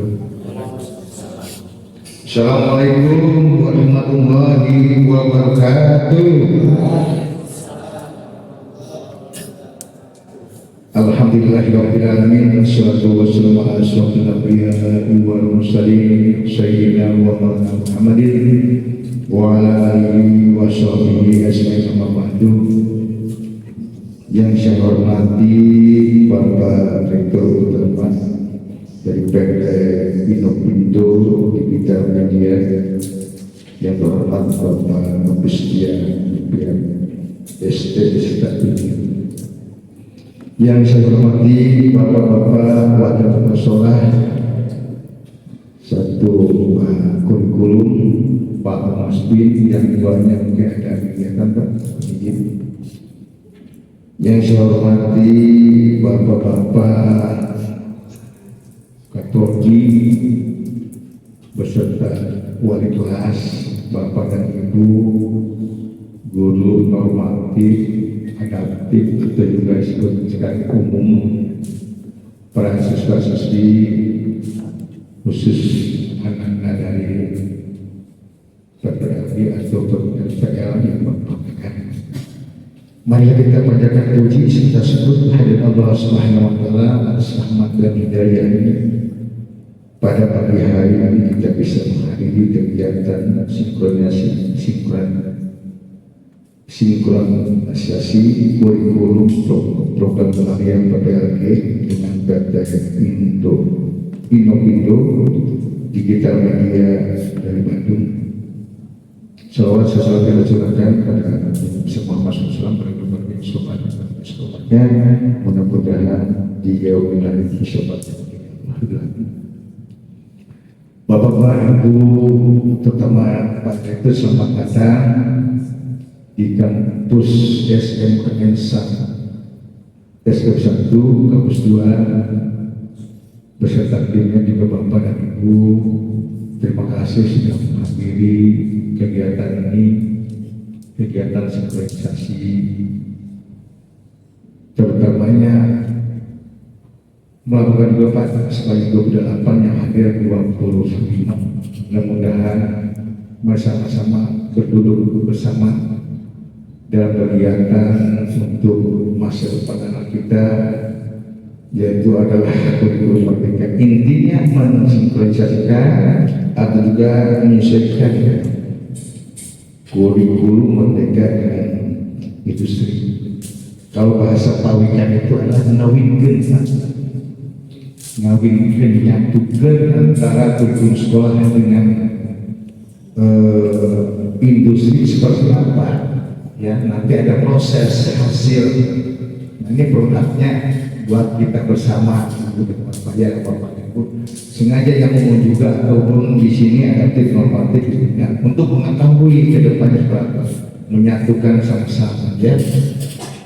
Assalamualaikum warahmatullahi wabarakatuh. Alhamdulillahirabbil alamin, wassalatu wassalamu ala asyrofil anbiya'i wal mursalin sayyidina wa maulana Muhammadin wa ala alihi wa sahbihi ajmain, amma ba'du. Yang saya hormati Bapak Rektor Utama dari PT Inopindo di bidang media, yang terhormat Bapak Mabestia pihak ST Stabil, yang saya hormati Bapak-bapak wadah masalah satu kurikulum, Pak Masbin yang banyak keadaan kegiatan Pak izin. Yang saya hormati Bapak-bapak Katorgi beserta wali kelas, Bapak dan Ibu, guru normatif, adaptif, kita juga sebagai umum, para siswa-siswi, khusus anak-anak dari PPLI atau PPL yang berpakaian. Mari kita panjatkan puji serta syukur kehadirat Allah Subhanahu wa taala atas rahmat dan hidayah ini. Pada pagi hari ini kita bisa menghadiri kegiatan sinkronisasi kurikulum program pelatihan PPLG dengan PT Inopindo Digital Media dari Bandung. Salawat sesuatu yang dicurahkan pada semua Muslim berbagai sobatnya, mudah-mudahan dijauhi dari sobat. Bapak-bapak, Ibu, terutama Pak Rektor, selamat datang di kampus SMKN SF1 kampus 2 beserta timnya juga Bapak dan Ibu. Terima kasih sudah menghadiri kegiatan ini, kegiatan sinkronisasi, terutamanya melakukan Bapak sebanyak 28 yang hadir 25. Mudah-mudahan bersama-sama berduduk bersama dalam kegiatan untuk masa depan anak kita, yaitu adalah kurikulum merdeka. Intinya mensinkronisasikan atau juga menyesuaikan kurikulum merdeka dengan industri. Kalau bahasa pawikan itu adalah ngawinkeun nyatukeun antara kurikulum sekolah dengan industri seperti apa ya, nanti ada proses hasil. Nah, ini produknya buat kita bersama, bayar Bapak Ibu. Sengaja yang umum juga ataupun di sini ada tim normatif ya, untuk mengetahui ke depannya menyatukan sama-sama ya.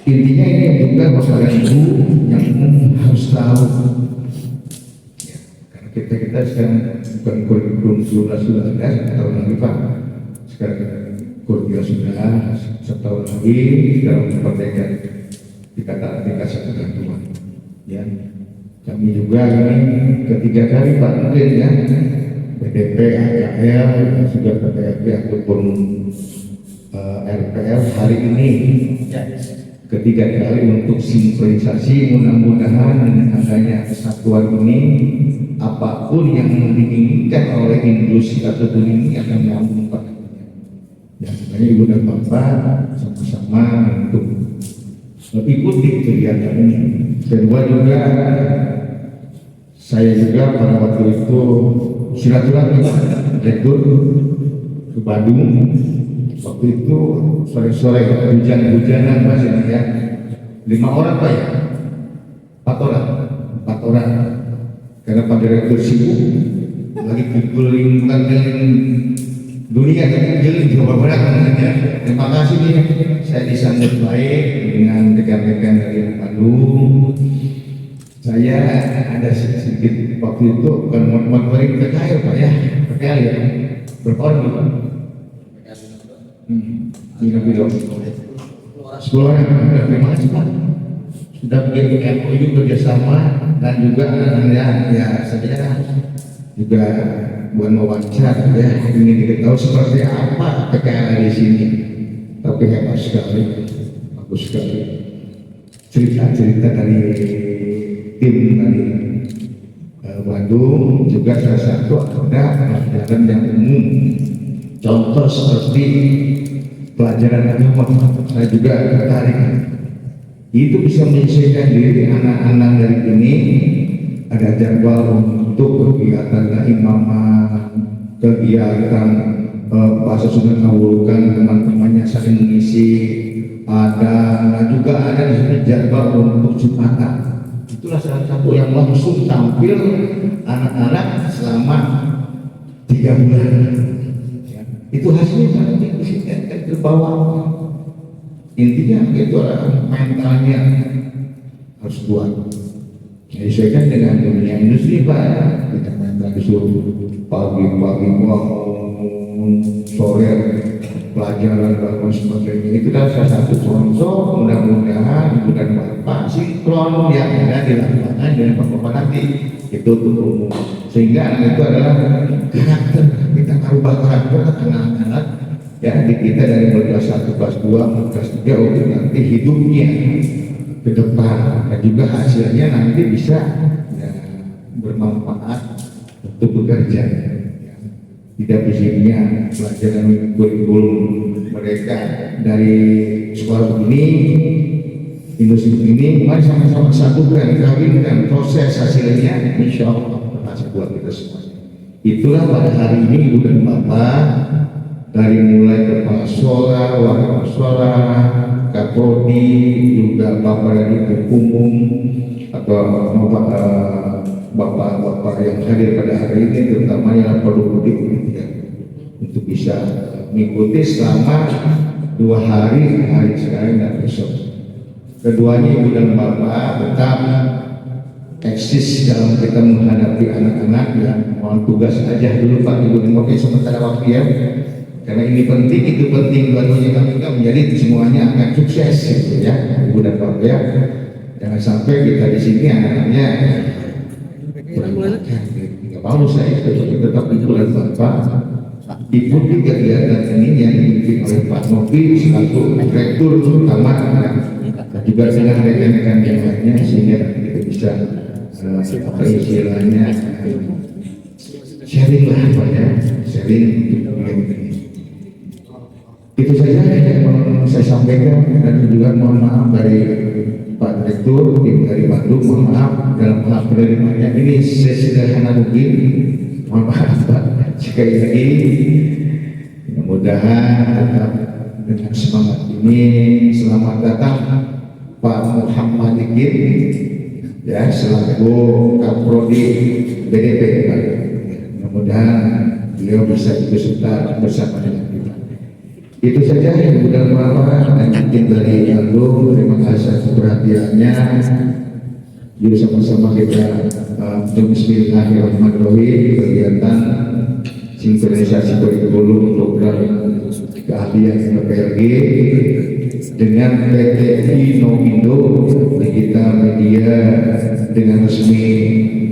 Intinya ini juga Bapak dan Ibu yang umum harus tahu ya, karena kita sekarang bukan kurikulum sudah ada tahun lagi Pak, sekarang kurikulum sudah setahun lagi dalam merdeka dikasih ketentuan ya. Kami juga ini ketiga kali Pak mungkin ya, BDP, AKL, sudah PPLP ataupun RPL hari ini ya, ketiga kali untuk sinkronisasi. Mudah-mudahan dengan adanya kesatuan ini, apapun yang diinginkan oleh industri ataupun ini akan nyambung Pak ya. Makanya Ibu dan Bapak sama-sama untuk ikuti kegiatan ini. Kedua juga saya juga pada waktu itu silaturahmi Rektor ke Bandung. Waktu itu sore-sore hujan-hujanan bahasanya ya, 5 orang Pak ya, 4 orang karena Pak Direktur sibuk lagi keliling dunia, keliling Jawa Barat ya. Terima kasih nih, saya disambut baik dengan rekan-rekan dari Bandung. Saya ada sedikit waktu itu bukan mengotori PKL Pak ya, PKL ya, berkorban Pak. Biro-biro 10 orang. Terima kasih Pak sudah bikin MOU kerjasama dan juga ya saya juga bukan wawancara ya, ingin diketahui seperti apa PKL di sini. Tapi hebat sekali, bagus sekali cerita-cerita dari tim dari Bandung. Juga salah satu ada pelajaran yang umum, contoh seperti pelajaran agama. Saya juga tertarik, itu bisa menyesuaikan diri anak-anak dari ini. Ada jadwal untuk kegiatan keimaman, kegiatan bahasa Sunda ngawulkan, teman-temannya saling mengisi. Ada juga ada di sini jadwal untuk Jumatan. Itulah salah satu yang langsung tampil anak-anak selama 3 bulan. Ya. Itu hasilnya nanti ke bawah. Intinya itu mentalnya harus kuat. Disesuaikan dengan dunia industri Pak. Kita mental disuruh pagi-pagi sore pelajaran dan sebagainya. Itu adalah salah satu contoh. Mudah-mudahan bukan Bapak sinkron yang ada di lapangan dengan Bapak nanti itu untuk umum, sehingga anak itu adalah karakter. Kita merubah karakter anak-anak ya di kita dari kelas 1, kelas 2, kelas 3 untuk nanti hidupnya ke depan, dan juga hasilnya nanti bisa ya, bermanfaat untuk bekerja. Tidak fisiknya pelajaran kurikulum mereka dari sekolah ini, industri ini, mari sama-sama satukan, kawinkan, proses hasilnya insya Allah berhasil buat kita semua. Itulah pada hari ini Ibu dan Bapak, dari mulai kepala sekolah, wakil sekolah, Kaprodi, juga Bapak dari umum atau bapak-bapak yang hadir pada hari ini, terutama yang produktif ya, untuk bisa mengikuti selama 2 hari sekarang dan besok. Keduanya Ibu dan Bapak tetap eksis dalam kita menghadapi anak-anak dan mohon tugas aja dulu Pak Ibu dan Bapak sementara waktu ya. Karena ini penting, itu penting, dua-duanya kami menjadi semuanya akan sukses gitu ya, Ibu dan Bapak ya. Jangan sampai kita di sini anak-anaknya nggak mau saya tetap Ibu dan Bapak ikuti kegiatan ini yang dipimpin oleh Pak Novi selaku rektor utama dan juga dengan rekan-rekan yang lainnya, sehingga kita bisa apa istilahnya sharing lah Pak ya, sharing untuk ini. Itu saja yang mau saya sampaikan, dan juga mohon maaf dari Pak Direktur, tim dari Bandung, mohon maaf dalam hal penerimaannya ini sesederhana mungkin. Mohon maaf Pak, sekali lagi mudah-mudahan tetap dengan semangat ini. Selamat datang Pak Muhammad Iqin ya, selaku Kaprodi BDP Pak. Mudah-mudahan beliau bisa ikut serta bersama dengan kita. Itu saja yang Ibu dan Bapak, dan mungkin dari Bandung, terima kasih atas perhatiannya. Yuk sama-sama kita Bismillahirrahmanirrahim, kegiatan sinkronisasi kurikulum program keahlian PPLG dengan PT Inovindo Digital Media dengan resmi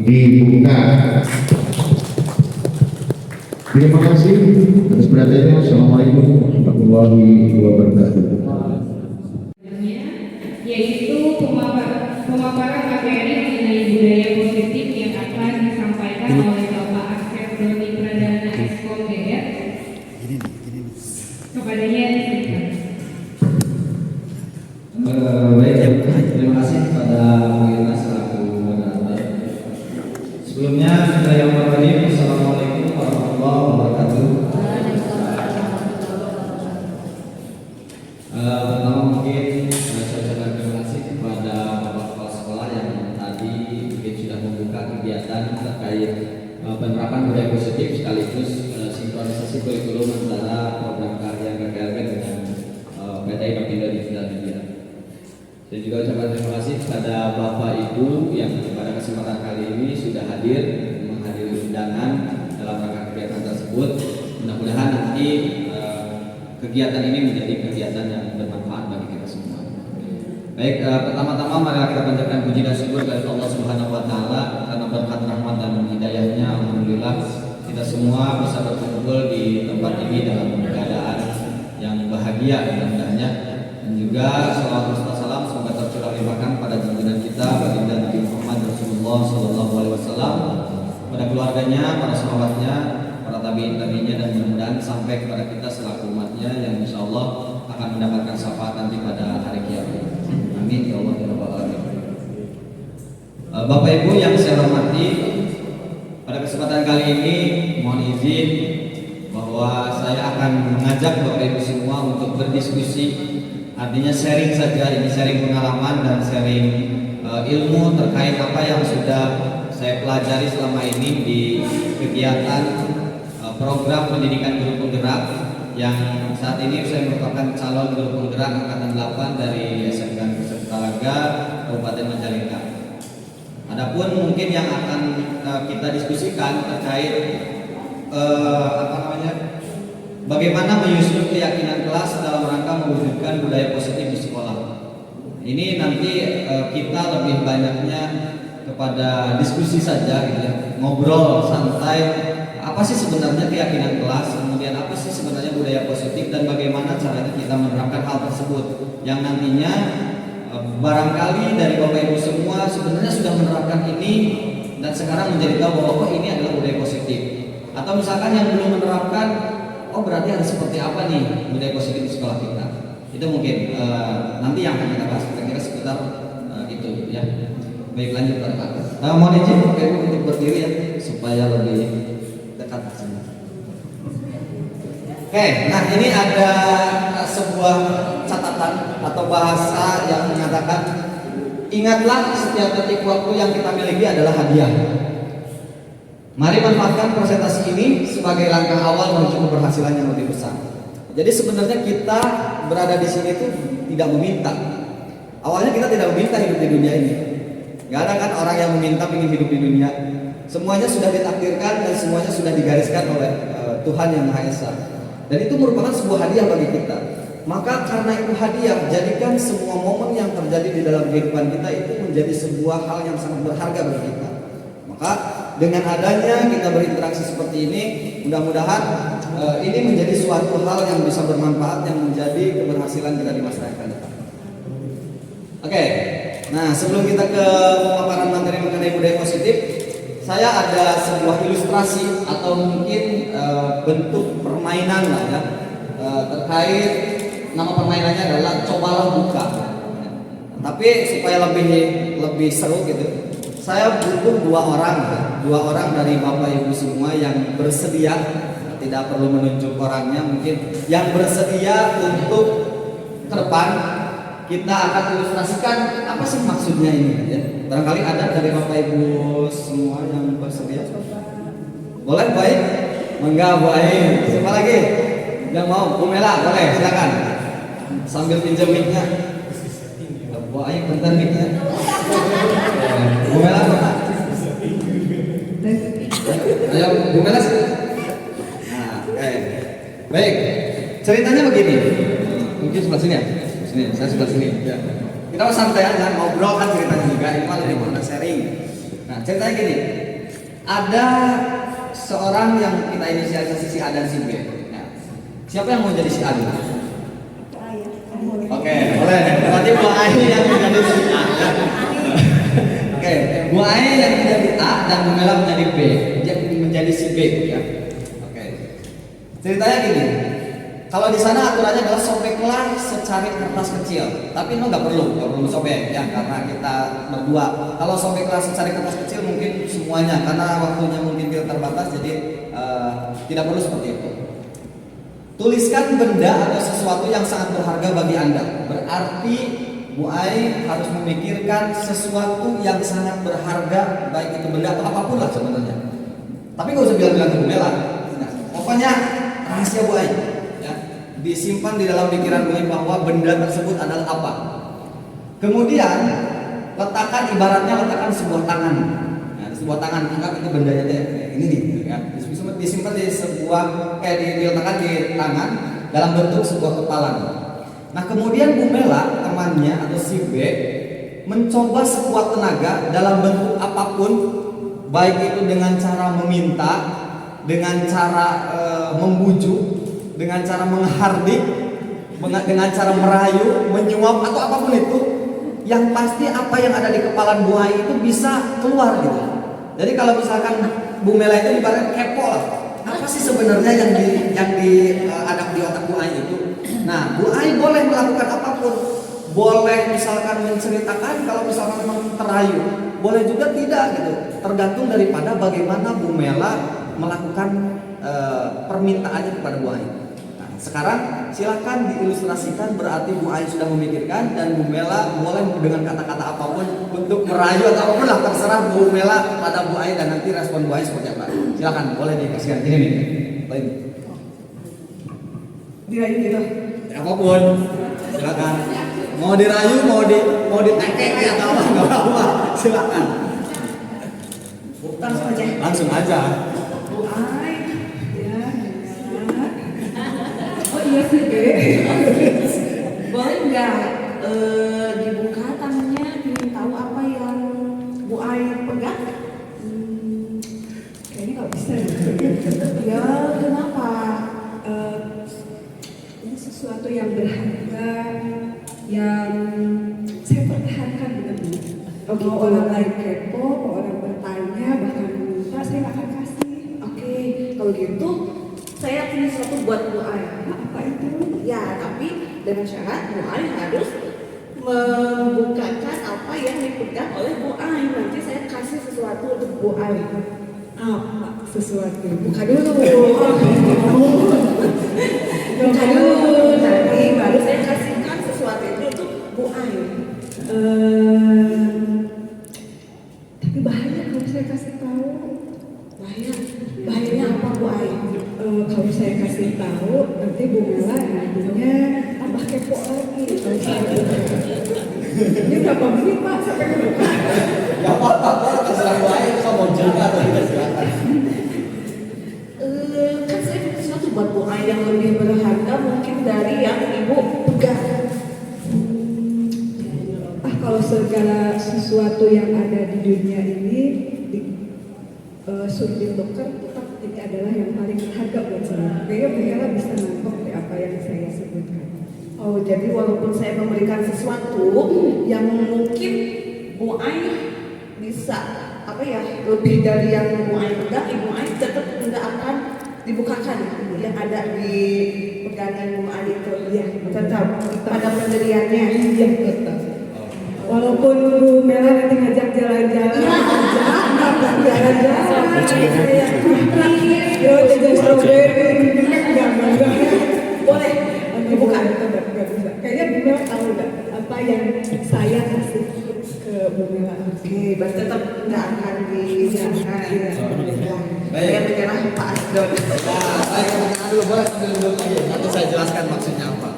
dibuka. Terima kasih atas perhatiannya. Assalamualaikum warahmatullahi wabarakatuh. Yaitu pemaparan materi mengenai budaya positif yang akan disampaikan oleh Bapak Asep Doni Pradana Exco DR. Kepadanya diberikan. Baik, terima kasih kepada Pak selaku moderator. Sebelumnya bismillahirrahmanirrahim. Assalamualaikum warahmatullahi wabarakatuh. Pertama mungkin saya ucapkan terima kasih kepada Bapak Kepala Sekolah yang tadi mungkin sudah membuka kegiatan terkait penerapan budaya positif sekaligus sinkronisasi kurikulum antara program karya KKLB dengan PT Inovindo Digital Media. Saya juga ucapkan terima kasih kepada Bapak Ibu yang pada kesempatan kali ini sudah hadir menghadiri undangan dalam rangka kegiatan tersebut. Mudah-mudahan nanti kegiatan ini menjadi kegiatan yang bermanfaat bagi kita semua. Baik, pertama-tama mari kita panjatkan puji dan syukur kepada Allah Subhanahu wa taala karena berkat rahmat dan hidayahnya alhamdulillah alhamdulillah kita semua bisa berkumpul di tempat ini dalam keadaan yang bahagia mudah-mudahannya. Dan juga salawat serta salam semoga tercurah limpahkan pada junjungan kita baginda Nabi Muhammad Rasulullah Sallallahu Alaihi Wasallam, pada keluarganya, para sahabatnya, para tabiin-tabiinnya, dan mudah-mudahan sampai kepada kita selaku umatnya yang insya Allah akan mendapatkan syafaat nanti pada hari kiamat. Amin ya Allah ya Rabbal Alamin. Bapak Ibu yang saya hormati, pada kesempatan kali ini mohon izin bahwa saya akan mengajak Bapak Ibu semua untuk berdiskusi. Artinya sharing saja, ini sharing pengalaman dan sharing ilmu terkait apa yang sudah saya pelajari selama ini di kegiatan program pendidikan guru penggerak yang saat ini saya merupakan calon guru penggerak angkatan 8 dari SMK Negeri Talaga Kabupaten Majalengka. Adapun mungkin yang akan kita diskusikan terkait bagaimana menyusun keyakinan kelas dalam rangka mewujudkan budaya positif di sekolah. Ini nanti kita lebih banyaknya kepada diskusi saja gitu ya, ngobrol santai. Apa sih sebenarnya keyakinan kelas, kemudian apa sih sebenarnya budaya positif, dan bagaimana caranya kita menerapkan hal tersebut yang nantinya barangkali dari Bapak Ibu semua sebenarnya sudah menerapkan ini dan sekarang menjadi tahu bahwa ini adalah budaya positif. Atau misalkan yang belum menerapkan, oh berarti harus seperti apa nih budaya positif di sekolah kita. Itu mungkin nanti yang akan kita bahas, kira-kira sekitar itu ya. Baik, lanjut Pak. Mohon izin Bapak Ibu untuk berdiri ya supaya lebih dekat ke sini. Oke, nah ini ada sebuah catatan atau bahasa yang menyatakan, ingatlah setiap detik waktu yang kita miliki adalah hadiah. Mari manfaatkan presentasi ini sebagai langkah awal menuju keberhasilan yang lebih besar. Jadi sebenarnya kita berada di sini itu tidak meminta. Awalnya kita tidak meminta hidup di dunia ini. Gak ada kan orang yang meminta ingin hidup di dunia. Semuanya sudah ditakdirkan dan semuanya sudah digariskan oleh Tuhan Yang Maha Esa. Dan itu merupakan sebuah hadiah bagi kita. Maka karena itu hadiah, jadikan semua momen yang terjadi di dalam kehidupan kita itu menjadi sebuah hal yang sangat berharga bagi kita. Maka dengan adanya kita berinteraksi seperti ini, mudah-mudahan ini menjadi suatu hal yang bisa bermanfaat, yang menjadi keberhasilan kita di masa yang akan datang. Oke, nah sebelum kita ke pemaparan materi mengenai budaya positif, saya ada sebuah ilustrasi atau mungkin bentuk permainan lah ya, terkait nama permainannya adalah cobalah buka. Tapi supaya lebih seru gitu, saya butuh dua orang dari Bapak Ibu semua yang bersedia, tidak perlu menunjuk orangnya, mungkin yang bersedia untuk ke depan kita akan ilustrasikan apa sih maksudnya ini ya. Barangkali ada dari Bapak Ibu semua yang bersedia. Boleh, baik. Mangga Bu Ain. Siapa lagi yang mau? Bu Mela, boleh, silakan. Sambil pinjam mic-nya. Bu Ain bentar mic-nya. Bu Mela mana? Ayo Bu Mela. Nah, baik. Ceritanya begini. Mungkin sebelah sini ya. Sini, saya sebelah sini. Ya. Kita santai aja, ngobrol kan ceritanya juga. Ini malah lebih sharing. Nah, ceritanya gini. Ada seorang yang kita inisialisasi si A dan si B. Nah, siapa yang mau jadi si A dulu? Oke, boleh. Berarti Bu Ai yang menjadi si A. Oke, Bu Ai yang menjadi A dan Bu Mela menjadi B. Dia menjadi si B ya. Oke. Ceritanya gini. Kalau di sana aturannya adalah sobeklah secari kertas kecil, tapi nggak perlu sobek ya, karena kita berdua. Kalau sobeklah secari kertas kecil mungkin semuanya, karena waktunya mungkin terbatas, jadi tidak perlu seperti itu. Tuliskan benda atau sesuatu yang sangat berharga bagi Anda. Berarti Bu Ai harus memikirkan sesuatu yang sangat berharga, baik itu benda atau apapun lah sebenarnya. Tapi nggak usah bilang-bilang ke Bu Mela. Nah, pokoknya rahasia Bu Ai. Disimpan di dalam pikiran Bu Ai bahwa benda tersebut adalah apa. Kemudian ibaratnya letakkan sebuah tangan. Nah, sebuah tangan, anggap itu bendanya ini nih, ya. Disimpan di sebuah diletakkan di tangan dalam bentuk sebuah kepalan. Nah, kemudian Bu Mela temannya atau si B mencoba sekuat tenaga dalam bentuk apapun baik itu dengan cara meminta, dengan cara membujuk, dengan cara menghardik, dengan cara merayu, menyuap atau apapun itu, yang pasti apa yang ada di kepala Bu Ai itu bisa keluar gitu. Jadi kalau misalkan Bu Mela itu ibaratnya kepo lah, apa sih sebenarnya yang ada di otak Bu Ai itu? Nah, Bu Ai boleh melakukan apapun, boleh misalkan menceritakan kalau misalkan memang terayu, boleh juga tidak gitu. Tergantung daripada bagaimana Bu Mela melakukan permintaannya kepada Bu Ai. Nah, sekarang silakan diilustrasikan, berarti Bu Ai sudah memikirkan dan Bu Mela boleh dengan kata-kata apapun untuk merayu atau apapun lah, terserah Bu Mela pada Bu Ai dan nanti respon Bu Ai seperti apa. Silakan, boleh dikasihkan ini nih. Lain. Dirayu gitu. Apapun, silakan. Mau dirayu, mau ditekek atau apa, nggak apa-apa. Silakan. Langsung aja. Langsung aja. Bu Ai, ya. Oh iya sih, boleh nggak dibuka tangannya, ingin tahu apa yang Bu Ai pegang? Kayaknya nggak bisa ya. Ya kenapa? Ini sesuatu yang berharga, yang saya pertahankan benar-benar. Kalau orang lain kepo, kalau orang bertanya, bahkan minta, saya nggak akan kasih. Oke, kalau gitu saya punya sesuatu buat Bu Ai. Apa itu? Ya, tapi dengan syarat Bu Ai harus membukakan apa yang dipegang oleh Bu Ai. Nanti saya kasih sesuatu untuk Bu Ai. Apa sesuatu? Buka dulu. Buka dulu. Nanti baru saya kasihkan sesuatu itu untuk Bu Ai. Tapi bahaya kalau saya kasih tahu. Bahayanya apa Bu Ai? Kalau saya kasih tahu, nanti Bu Mela nantinya tambah kepo lagi. Kalau saya ini berapa menit Pak sampai ke depan? Ya apa-apa, terserah Bu Ai itu mau juga atau tidak, silakan. Kan saya punya sesuatu buat Bu Ai yang lebih berharga mungkin dari yang Ibu pegang. Kalau segala sesuatu yang ada di dunia ini suruh ditukar, tetap ini adalah yang paling berharga buat saya. Kayaknya Bu Mela bisa nangkep deh apa yang saya sebutkan. Oh, jadi walaupun saya memberikan sesuatu yang mungkin Bu Ai bisa apa ya lebih dari yang Bu Ai pegang, Ibu Ai tetap tidak akan dibukakan yang ada di pegangan Bu Ai itu. Ya, tetap pada pendiriannya. Iya, tetap. Walaupun Bu Mela nanti ngajak jalan-jalan, jalan-jalan, jajan strawberry, enggak. Boleh dibuka. Enggak bisa. Kayaknya Bu Mela tahu nggak apa yang saya kasih ke Bu Mela. Oke, berarti tetap nggak akan dijalankan. Baik. Saya menyerah Pak Asdod. Nah, baik, kemudian dulu boleh sambil duduk lagi. Nanti saya jelaskan maksudnya apa.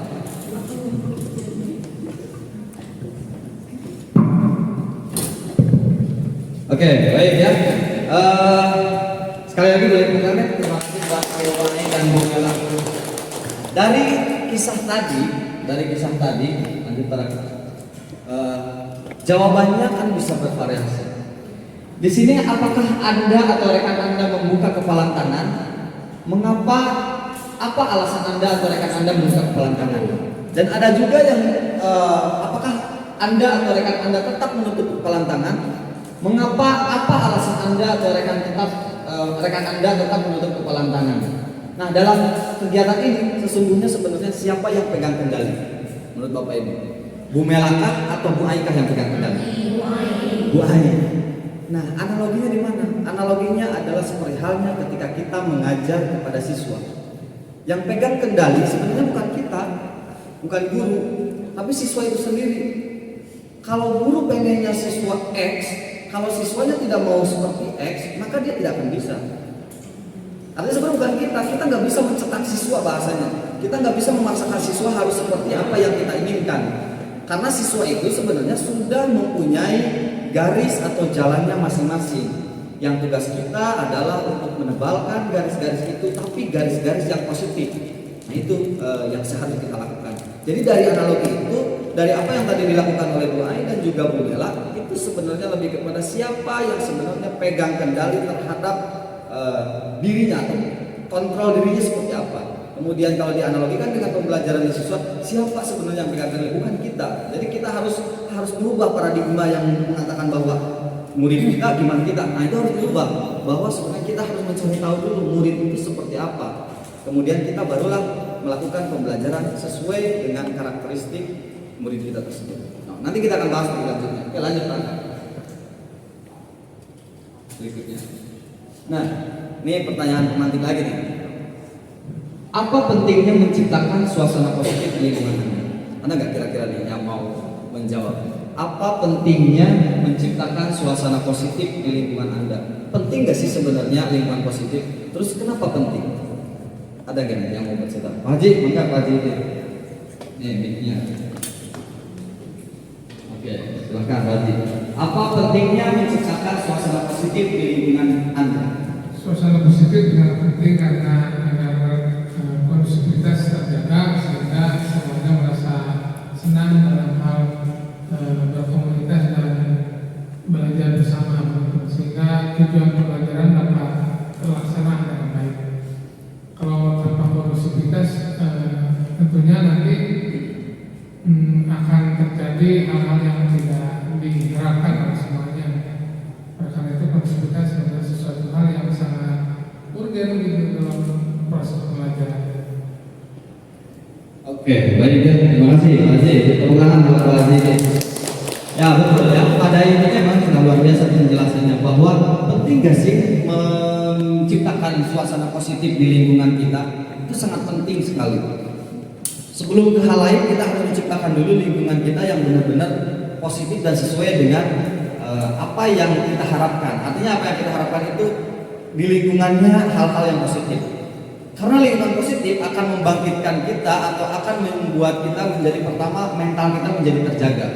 Oke, baik ya. Sekali lagi boleh dibuka. Terima kasih buat Bu Ai dan Bu Mela. Dari kisah tadi, lanjut para jawabannya kan bisa bervariasi. Di sini apakah Anda atau rekan Anda membuka kepalan tangan? Mengapa? Apa alasan Anda atau rekan Anda membuka kepalan tangan? Dan ada juga yang apakah Anda atau rekan Anda tetap menutup kepalan tangan? Mengapa? Apa alasan Anda atau rekan Anda tetap menutup kepalan tangan? Nah, dalam kegiatan ini sesungguhnya sebenarnya siapa yang pegang kendali? Menurut Bapak Ibu, Bu Mela kah atau Bu Ai kah yang pegang kendali? Bu Ai. Nah, analoginya di mana? Analoginya adalah seperti halnya ketika kita mengajar kepada siswa. Yang pegang kendali sebenarnya bukan kita, bukan guru, tapi siswa itu sendiri. Kalau guru pengennya siswa X, kalau siswanya tidak mau seperti X, maka dia tidak akan bisa. Artinya sebenarnya bukan kita nggak bisa mencetak siswa bahasanya. Kita nggak bisa memaksakan siswa harus seperti apa yang kita inginkan. Karena siswa itu sebenarnya sudah mempunyai garis atau jalannya masing-masing. Yang tugas kita adalah untuk menebalkan garis-garis itu, tapi garis-garis yang positif. Nah itu yang seharusnya kita lakukan. Jadi dari analogi itu dari apa yang tadi dilakukan oleh Bu Ai dan juga Bu Nela, itu sebenarnya lebih kepada siapa yang sebenarnya pegang kendali terhadap dirinya atau kontrol dirinya seperti apa. Kemudian kalau dianalogikan dengan pembelajaran di siswa, siapa sebenarnya yang pegang kendali? Bukan kita. Jadi kita harus berubah paradigma yang mengatakan bahwa murid kita gimana kita. Nah itu harus berubah, bahwa sebenarnya kita harus mencari tahu dulu murid itu seperti apa. Kemudian kita barulah melakukan pembelajaran sesuai dengan karakteristik murid kita tersebut. Nah, nanti kita akan bahas lebih lanjutnya. Oke, lanjut Pak. Berikutnya. Nah, ini pertanyaan pemantik lagi nih. Apa pentingnya menciptakan suasana positif di lingkungan Anda? Anda nggak kira-kira nih yang mau menjawab? Apa pentingnya menciptakan suasana positif di lingkungan Anda? Penting nggak sih sebenarnya lingkungan positif? Terus kenapa penting? Ada nggak nih yang mau bercerita? Pak Haji, enggak Pak Haji ini. Nih, mic-nya. Oke, silakan Pak Haji. Apa pentingnya menciptakan suasana positif di lingkungan Anda? Suasana positif dengan penting karena agar kondusivitas terjaga sehingga semuanya merasa senang dalam hal berkomunitas dan belajar bersama, sehingga tujuan pembelajaran dapat terlaksana dengan baik. Kalau tanpa kondusivitas tentunya nanti akan terjadi hal-hal yang tidak diharapkan oleh semuanya. Oleh karena itu kondusivitas adalah sesuatu hal yang sangat urgen gitu dalam proses pembelajaran. Oke, baik ya. Terima kasih Pak Haji. Tepuk tangan buat Pak Haji. Ya betul ya. Pada intinya memang luar biasa penjelasannya, bahwa penting gak sih menciptakan suasana positif di lingkungan kita. Itu sangat penting sekali. Sebelum ke hal lain, kita harus menciptakan dulu lingkungan kita yang benar-benar positif dan sesuai dengan apa yang kita harapkan. Artinya apa yang kita harapkan itu di lingkungannya hal-hal yang positif. Karena lingkungan positif akan membangkitkan kita atau akan membuat kita menjadi, pertama, mental kita menjadi terjaga.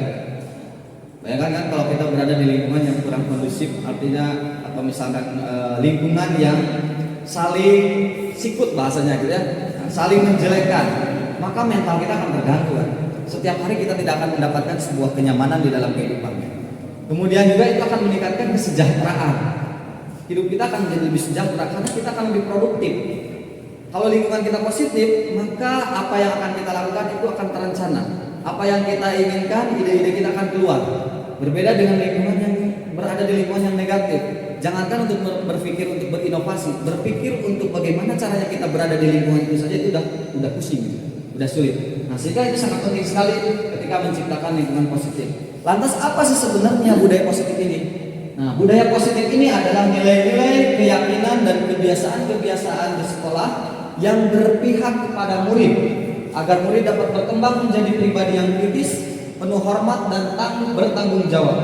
Bayangkan kan kalau kita berada di lingkungan yang kurang kondusif, artinya atau misalkan lingkungan yang saling sikut bahasanya gitu ya, saling menjelekkan, maka mental kita akan terganggu kan. Setiap hari kita tidak akan mendapatkan sebuah kenyamanan di dalam kehidupan. Kemudian juga itu akan meningkatkan kesejahteraan. Hidup kita akan menjadi lebih sejahtera karena kita akan lebih produktif. Kalau lingkungan kita positif, maka apa yang akan kita lakukan itu akan terencana. Apa yang kita inginkan, ide-ide kita akan keluar. Berbeda dengan lingkungan yang berada di lingkungan yang negatif. Jangankan untuk berpikir untuk berinovasi, berpikir untuk bagaimana caranya kita berada di lingkungan itu saja itu udah pusing, udah sulit. Nah, sehingga itu sangat penting sekali ketika menciptakan lingkungan positif. Lantas apa sih sebenarnya budaya positif ini? Nah, budaya positif ini adalah nilai-nilai, keyakinan dan kebiasaan-kebiasaan di sekolah yang berpihak kepada murid agar murid dapat berkembang menjadi pribadi yang kritis, penuh hormat dan bertanggung jawab.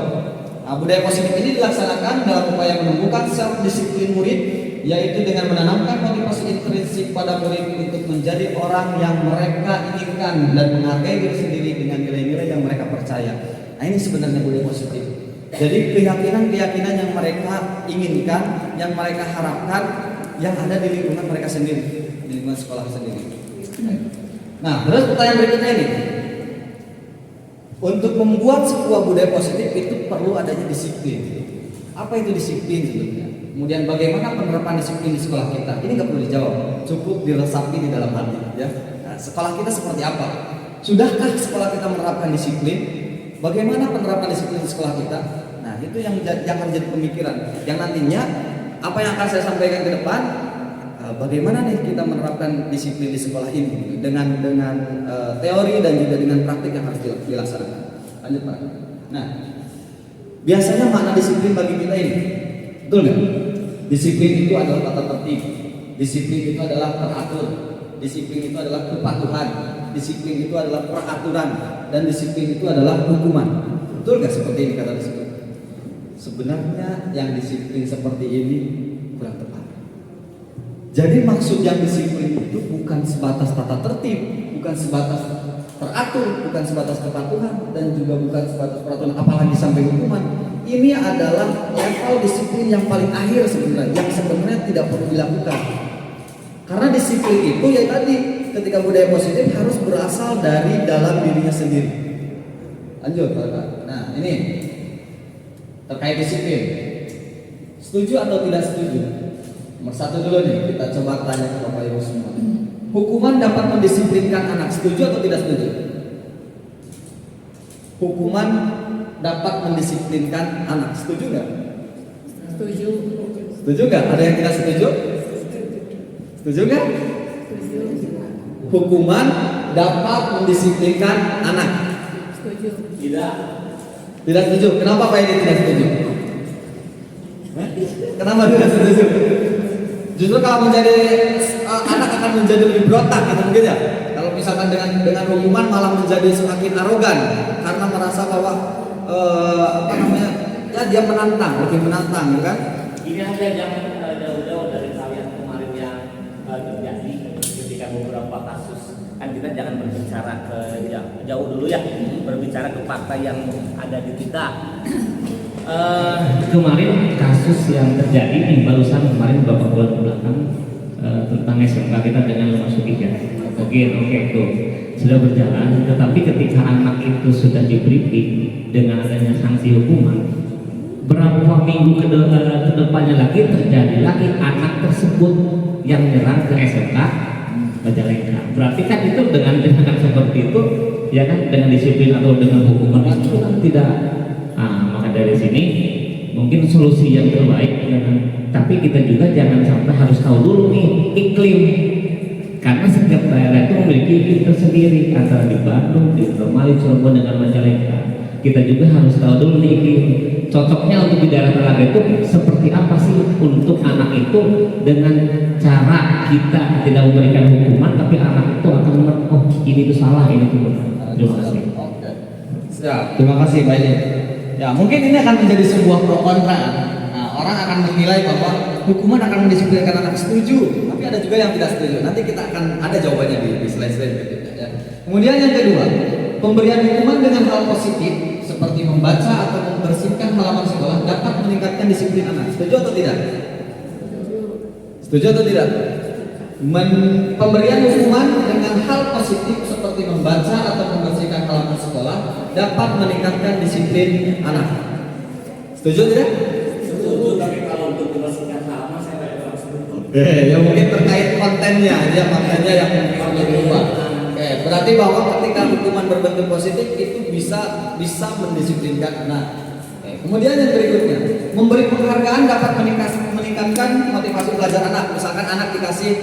Nah, budaya positif ini dilaksanakan dalam upaya menumbuhkan self-disiplin murid, yaitu dengan menanamkan motivasi intrinsik pada murid untuk menjadi orang yang mereka inginkan dan menghargai diri sendiri dengan nilai-nilai yang mereka percaya. Nah, ini sebenarnya budaya positif. Jadi keyakinan-keyakinan yang mereka inginkan, yang mereka harapkan, yang ada di lingkungan mereka sendiri, di lingkungan sekolah sendiri. Nah, terus pertanyaan berikutnya ini. Untuk membuat sebuah budaya positif itu perlu adanya disiplin. Apa itu disiplin sebenarnya? Kemudian bagaimana penerapan disiplin di sekolah kita? Ini nggak perlu dijawab, cukup diresapi di dalam hati. Ya, nah, sekolah kita seperti apa? Sudahkah sekolah kita menerapkan disiplin? Bagaimana penerapan disiplin di sekolah kita? Nah, itu yang akan jadi pemikiran. Yang nantinya apa yang akan saya sampaikan ke depan, bagaimana nih kita menerapkan disiplin di sekolah ini dengan teori dan juga dengan praktik yang harus dilaksanakan. Lanjut Pak. Nah, biasanya makna disiplin bagi kita ini, betul nggak? Disiplin itu adalah tata tertib. Disiplin itu adalah teratur. Disiplin itu adalah kepatuhan. Disiplin itu adalah peraturan. Dan disiplin itu adalah hukuman. Betul nggak seperti ini kata disiplin? Sebenarnya yang disiplin seperti ini kurang tepat. Jadi maksud yang disiplin itu bukan sebatas tata tertib, bukan sebatas teratur, bukan sebatas kepatuhan, dan juga bukan sebatas peraturan, apalagi sampai hukuman. Ini adalah level disiplin yang paling akhir sebenarnya, yang sebenarnya tidak perlu dilakukan. Karena disiplin itu ya tadi, ketika budaya positif harus berasal dari dalam dirinya sendiri. Lanjut, Pak. Nah, ini terkait disiplin. Setuju atau tidak setuju? Nomor satu dulu nih, kita coba tanya ke Bapak Ibu semua. Hukuman dapat mendisiplinkan anak, setuju atau tidak setuju? Hukuman dapat mendisiplinkan anak, setuju nggak? Setuju. Setuju nggak? Ada yang tidak setuju? Setuju nggak? Hukuman dapat mendisiplinkan anak. Setuju. Tidak setuju. Kenapa Pak ini tidak setuju? Hah? Kenapa tidak setuju? Justru kalau menjadi anak akan menjadi lebih berontak gitu mungkin ya. Kalau misalkan dengan hukuman malah menjadi semakin arogan karena merasa bahwa ya dia menantang, lebih menantang, kan? Ini ada yang jauh-jauh dari hal yang kemarin yang terjadi ketika beberapa kasus. Kan kita jangan berbicara ke jauh dulu ya, berbicara ke fakta yang ada di kita. Kemarin kasus yang terjadi nih barusan kemarin beberapa bulan belakang tentang SMK kita dengan memasuki ya. Oke itu sudah berjalan, tetapi ketika anak itu sudah di briefing dengan adanya sanksi hukuman, berapa minggu ke depannya lagi terjadi lagi anak tersebut yang menyerang ke SMK Majalengka. Berarti kan itu dengan tindakan seperti itu, ya kan, dengan disiplin atau dengan hukuman itu kan tidak. Maka dari sini mungkin solusi yang terbaik, tapi kita juga jangan sampai harus tahu dulu nih iklim, karena setiap daerah itu memiliki iklim tersendiri, antara di Bandung, di Indramayu, Cirebon dengan Majalengka. Kita juga harus tahu dulu nih iklim cocoknya untuk di daerah Talaga itu seperti apa sih untuk anak itu, dengan cara kita tidak memberikan hukuman tapi anak itu akan mengerti, oh ini itu salah, ini itu benar. Terima kasih. Oke. Siap, terima kasih Pak ini. Ya, mungkin ini akan menjadi sebuah pro kontra. Nah, orang akan menilai bahwa hukuman akan mendisiplinkan anak, setuju, tapi ada juga yang tidak setuju. Nanti kita akan ada jawabannya di slide-slide berikutnya. Ya. Kemudian yang kedua, pemberian hukuman dengan hal positif seperti membaca atau membersihkan halaman sekolah dapat meningkatkan disiplin anak. Setuju atau tidak? Setuju atau tidak? Pemberian hukuman dengan hal positif seperti membaca atau membersihkan halaman sekolah dapat meningkatkan disiplin anak. Setuju tidak? Setuju, tapi kalau untuk membersihkan halaman saya tidak kurang setuju. Ya mungkin terkait kontennya yang perlu diubah. Berarti bahwa ketika hukuman berbentuk positif itu bisa mendisiplinkan anak. Kemudian yang berikutnya, memberi penghargaan dapat meningkatkan motivasi belajar anak. Misalkan anak dikasih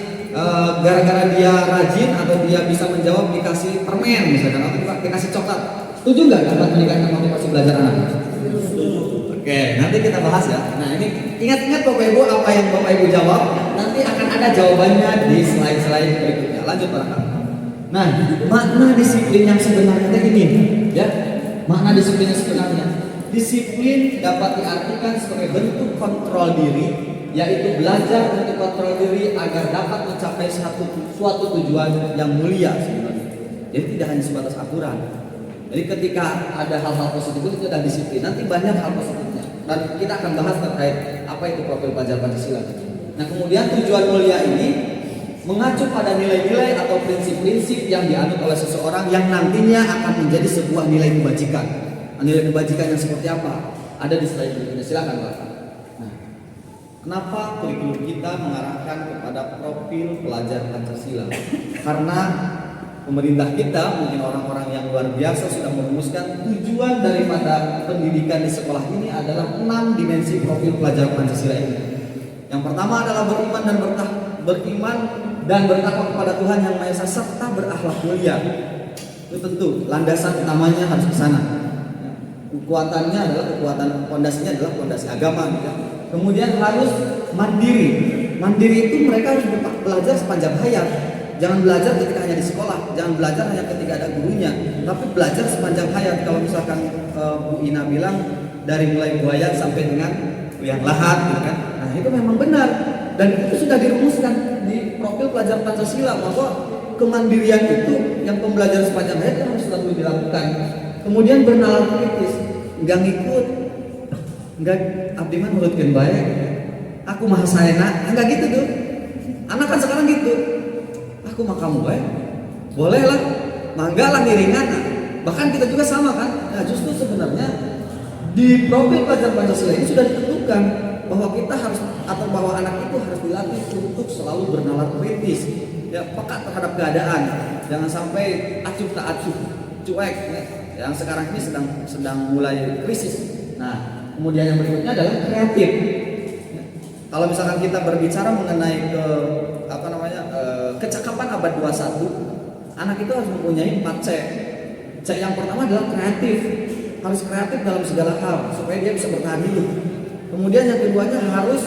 gara-gara dia rajin atau dia bisa menjawab dikasih permen misalkan, atau dikasih coklat. Setuju nggak dapat meningkatkan motivasi belajar anak? Setuju. Oke, nanti kita bahas ya. Nah ini ingat-ingat Bapak Ibu apa yang Bapak Ibu jawab, nanti akan ada jawabannya di slide-slide berikutnya. Lanjut Pak. Nah, makna disiplin yang sebenarnya ini, ya, makna disiplin yang sebenarnya. Disiplin dapat diartikan sebagai bentuk kontrol diri, yaitu belajar untuk kontrol diri agar dapat mencapai suatu tujuan yang mulia sebenarnya. Jadi tidak hanya sebatas aturan. Jadi ketika ada hal-hal positif itu adalah disiplin. Nanti banyak hal positifnya. Dan kita akan bahas terkait apa itu profil pelajar Pancasila. Nah kemudian tujuan mulia ini mengacu pada nilai-nilai atau prinsip-prinsip yang dianut oleh seseorang yang nantinya akan menjadi sebuah nilai kebajikan. Nilai kebajikan yang seperti apa? Ada di slide berikutnya. Silakan Pak. Nah, kenapa kurikulum kita mengarahkan kepada profil pelajar Pancasila? Karena pemerintah kita, mungkin orang-orang yang luar biasa sudah merumuskan tujuan daripada pendidikan di sekolah ini adalah 6 dimensi profil pelajar Pancasila ini. Yang pertama adalah beriman dan bertakwa kepada Tuhan Yang Maha Esa serta berakhlak mulia. Itu tentu landasan utamanya harus ke sana. Kekuatannya adalah pondasinya adalah pondasi agama gitu. Kemudian harus mandiri. Mandiri itu mereka harus belajar sepanjang hayat. Jangan belajar ketika hanya di sekolah, jangan belajar hanya ketika ada gurunya, tapi belajar sepanjang hayat. Kalau misalkan Bu Ina bilang dari mulai buaya sampai dengan yang lahat gitu kan. Nah, itu memang benar dan itu sudah dirumuskan di profil pelajar Pancasila bahwa kemandirian itu yang pembelajaran sepanjang hayat harus selalu dilakukan. Kemudian bernalar kritis, enggak ngikut, enggak abdi mah nurutkeun bae. Aku maha saena, enggak gitu tuh. Anak kan sekarang gitu. Aku mah kamu bae. Boleh lah, mangga lah ngiringan. Bahkan kita juga sama kan, Nah justru sebenarnya di profil pelajar Pancasila ini sudah ditentukan bahwa kita harus atau bahwa anak itu harus dilatih untuk selalu bernalar kritis, ya, peka terhadap keadaan, jangan sampai acuh tak acuh, cuek, ya. Yang sekarang ini sedang mulai krisis. Nah, kemudian yang berikutnya adalah kreatif. Kalau misalkan kita berbicara mengenai kecakapan abad 21, anak itu harus mempunyai 4 C. C yang pertama adalah kreatif, harus kreatif dalam segala hal supaya dia bisa bertahan hidup. Kemudian yang keduanya harus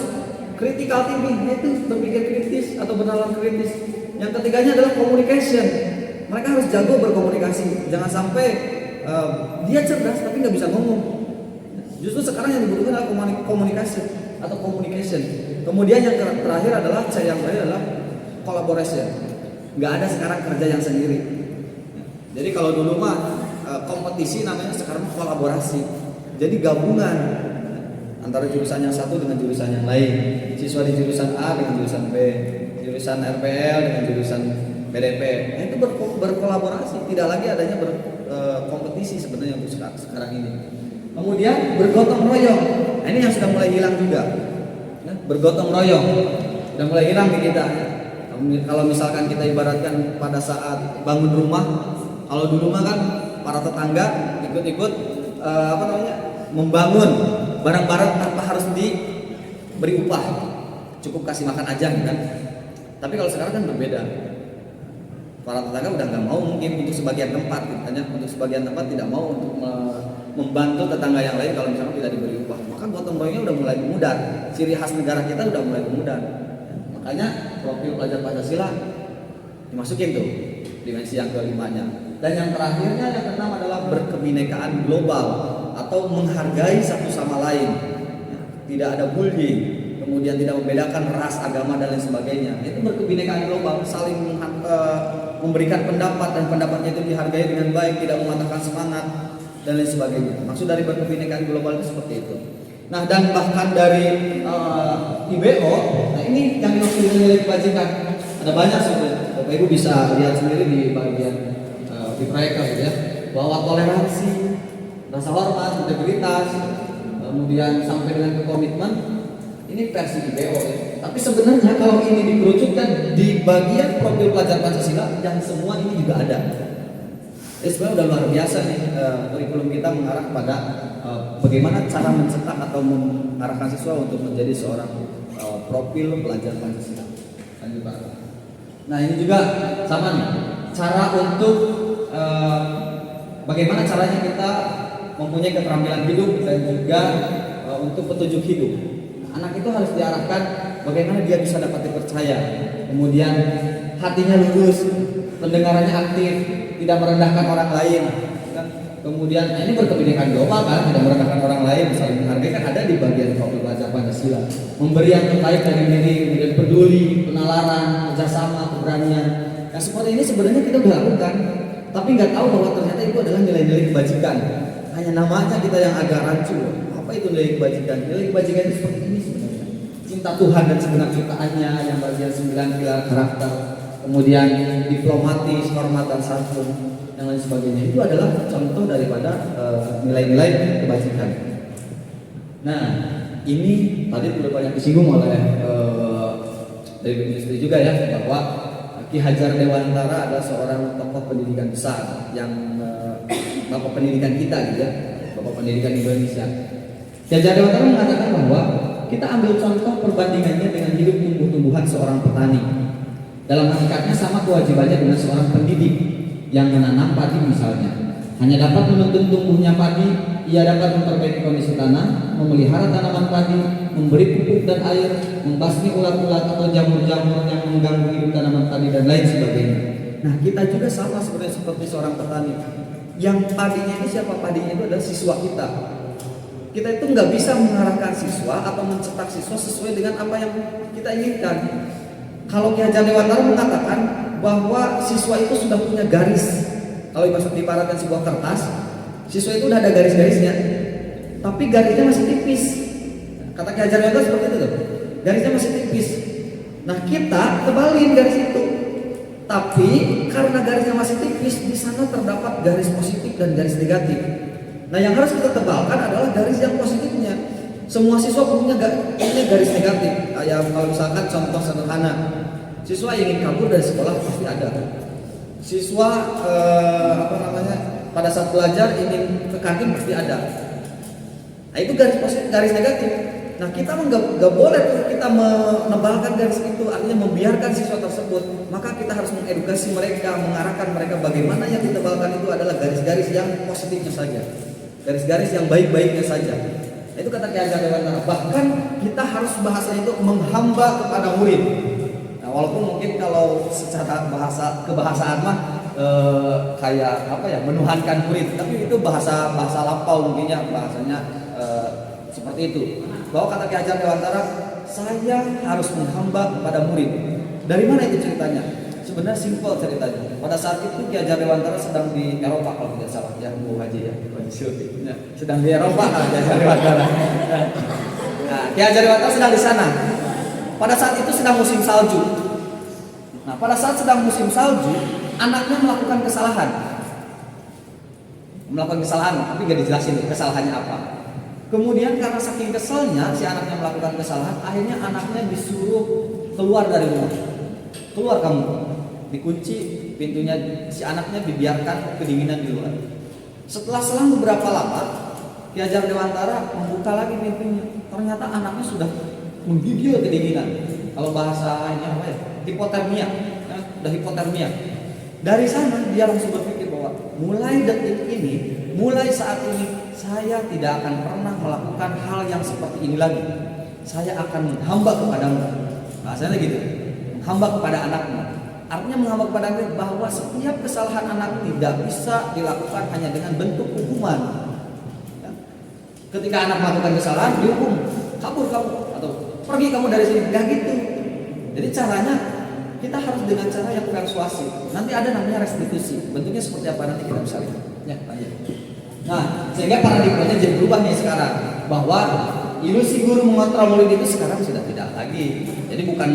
critical thinking, yaitu berpikir kritis atau bernalar kritis. Yang ketiganya adalah communication, mereka harus jago berkomunikasi, jangan sampai dia cerdas tapi nggak bisa ngomong. Justru sekarang yang dibutuhkan adalah komunikasi atau communication. Kemudian yang terakhir adalah C yang terakhir adalah collaboration. Nggak ada sekarang kerja yang sendiri. Jadi kalau dulu mah kompetisi, namanya sekarang kolaborasi. Jadi gabungan antara jurusan yang satu dengan jurusan yang lain. Siswa di jurusan A dengan jurusan B, jurusan RPL dengan jurusan PDP. Nah, itu berkolaborasi, tidak lagi adanya berkompetisi sebenarnya untuk sekarang ini. Kemudian bergotong royong. Nah, ini yang sudah mulai hilang juga. Ya, bergotong royong sudah mulai hilang di kita. Kalau misalkan kita ibaratkan pada saat bangun rumah, kalau dulu mah kan para tetangga ikut-ikut membangun barang-barang tanpa harus diberi upah, cukup kasih makan aja kan. Tapi kalau sekarang kan berbeda. Para tetangga udah nggak mau mungkin untuk sebagian tempat, katanya untuk sebagian tempat tidak mau untuk membantu tetangga yang lain kalau misalnya tidak diberi upah. Maka gotong royongnya udah mulai memudar. Ciri khas negara kita udah mulai memudar. Makanya profil pelajar Pancasila dimasukin tuh dimensi yang kelimanya. Dan yang terakhirnya yang keenam adalah berkebinekaan global atau menghargai satu sama lain. Tidak ada bullying, kemudian tidak membedakan ras, agama dan lain sebagainya. Itu berkebinekaan global, saling memberikan pendapat dan pendapatnya itu dihargai dengan baik, tidak mematahkan semangat dan lain sebagainya. Maksud dari berkebinekaan global itu seperti itu. Nah, dan bahkan dari IBO, nah ini yang dimaksud dengan nilai kebajikan ada banyak sebenarnya. Bapak Ibu bisa lihat sendiri di bagian di mereka gitu ya, bahwa toleransi, rasa hormat, integritas, kemudian sampai dengan komitmen, ini versi IBO ya. Tapi sebenarnya kalau ini dikerucutkan di bagian profil pelajar Pancasila, yang semua ini juga ada. Sebenarnya udah luar biasa nih kurikulum kita mengarah pada bagaimana cara mencetak atau mengarahkan siswa untuk menjadi seorang profil pelajar Pancasila. Lanjut Pak. Nah ini juga sama nih, cara untuk bagaimana caranya kita mempunyai keterampilan hidup dan juga untuk petunjuk hidup. Anak itu harus diarahkan bagaimana dia bisa dapat dipercaya, kemudian hatinya lurus, pendengarannya aktif, tidak merendahkan orang lain. Kemudian ini berkebinekaan global kan, tidak merendahkan orang lain, saling menghargai kan ada di bagian profil pelajar Pancasila. Memberi yang terbaik dari diri, kemudian peduli, penalaran, kerjasama, keberanian. Nah seperti ini sebenarnya kita sudah lakukan, tapi nggak tahu bahwa ternyata itu adalah nilai-nilai kebajikan. Hanya namanya kita yang agak rancu. Apa itu nilai kebajikan? Nilai kebajikan itu seperti ini sebenarnya. Cinta Tuhan dan segenap ciptaannya yang bagian 9 pilar karakter. Kemudian diplomatis, hormat dan santun, yang lain sebagainya. Itu adalah contoh daripada nilai-nilai kebajikan. Nah, ini tadi sudah banyak disinggung oleh dari industri juga ya, bahwa Ki Hajar Dewantara adalah seorang tokoh pendidikan besar yang bapak pendidikan kita gitu ya, bapak pendidikan Indonesia. Ki Hajar Dewantara mengatakan bahwa kita ambil contoh perbandingannya dengan hidup tumbuh-tumbuhan seorang petani. Dalam hakikatnya sama kewajibannya dengan seorang pendidik yang menanam padi misalnya. Hanya dapat menuntun tumbuhnya padi, ia dapat memperbaiki kondisi tanah, memelihara tanaman padi, memberi pupuk dan air, membasmi ulat-ulat atau jamur-jamur yang mengganggu hidup tanaman padi dan lain sebagainya. Nah, kita juga sama sebenarnya seperti seorang petani. Yang padinya itu siapa? Padinya itu adalah siswa kita. Kita itu nggak bisa mengarahkan siswa atau mencetak siswa sesuai dengan apa yang kita inginkan. Kalau Ki Hajar Dewantara mengatakan bahwa siswa itu sudah punya garis. Kalau diibaratkan sebuah kertas, siswa itu udah ada garis-garisnya, tapi garisnya masih tipis. Kata Ki Hajar Dewantara seperti itu tuh, garisnya masih tipis. Nah kita tebalin garis itu, tapi karena garisnya masih tipis, di sana terdapat garis positif dan garis negatif. Nah, yang harus kita tebalkan adalah garis yang positifnya. Semua siswa punya garis negatif. Kayak kalau misalkan contoh sederhana, siswa ingin kabur dari sekolah pasti ada. Siswa pada saat belajar ingin ke kantin pasti ada. Nah, itu garis positif, garis negatif. Nah, kita nggak boleh kita menebalkan garis itu, artinya membiarkan siswa tersebut. Maka kita harus mengedukasi mereka, mengarahkan mereka bagaimana yang ditebalkan itu adalah garis-garis yang positifnya saja, garis-garis yang baik-baiknya saja. Nah, itu kata Ki Hajar Dewantara. Bahkan kita harus bahasanya itu menghamba kepada murid. Nah, walaupun mungkin kalau secara kebahasaan mah kayak menuhankan murid, tapi itu bahasa lampau mungkin ya, bahasanya seperti itu. Bahwa kata Ki Hajar Dewantara, saya harus menghamba kepada murid. Dari mana itu ceritanya? Sebenarnya simpel ceritanya. Pada saat itu Ki Hajar Dewantara sedang di Eropa kalau tidak salah, ya Bu Haji ya, sedang di Eropa Ki Hajar Dewantara. Nah, Ki Hajar Dewantara sedang di sana. Pada saat itu sedang musim salju. Nah, pada saat sedang musim salju, anaknya melakukan kesalahan, tapi gak dijelasin kesalahannya apa. Kemudian karena saking keselnya si anaknya melakukan kesalahan, akhirnya anaknya disuruh keluar dari rumah. Keluar kamu, dikunci pintunya, si anaknya dibiarkan kedinginan di luar. Setelah selang beberapa lama, Ki Hajar Dewantara membuka lagi pintunya. Ternyata anaknya sudah menggigil kedinginan. Kalau bahasa ini apa ya? Hipotermia. Sudah hipotermia. Dari sana dia langsung berpikir bahwa mulai detik ini, mulai saat ini saya tidak akan pernah melakukan hal yang seperti ini lagi. Saya akan menghamba kepadamu. Bahasanya gitu, menghamba kepada anakmu. Artinya menghamba kepada anak bahwa setiap kesalahan anak tidak bisa dilakukan hanya dengan bentuk hukuman. Ketika anak melakukan kesalahan, dihukum, kabur kamu atau pergi kamu dari sini. Enggak gitu. Jadi caranya kita harus dengan cara yang persuasif. Nanti ada namanya restitusi. Bentuknya seperti apa nanti kita bisa lihat. Ya, lanjut. Nah, sehingga paradigmanya jadi berubah nih sekarang, bahwa ilusi guru mengontrol murid itu sekarang sudah tidak lagi. Jadi bukan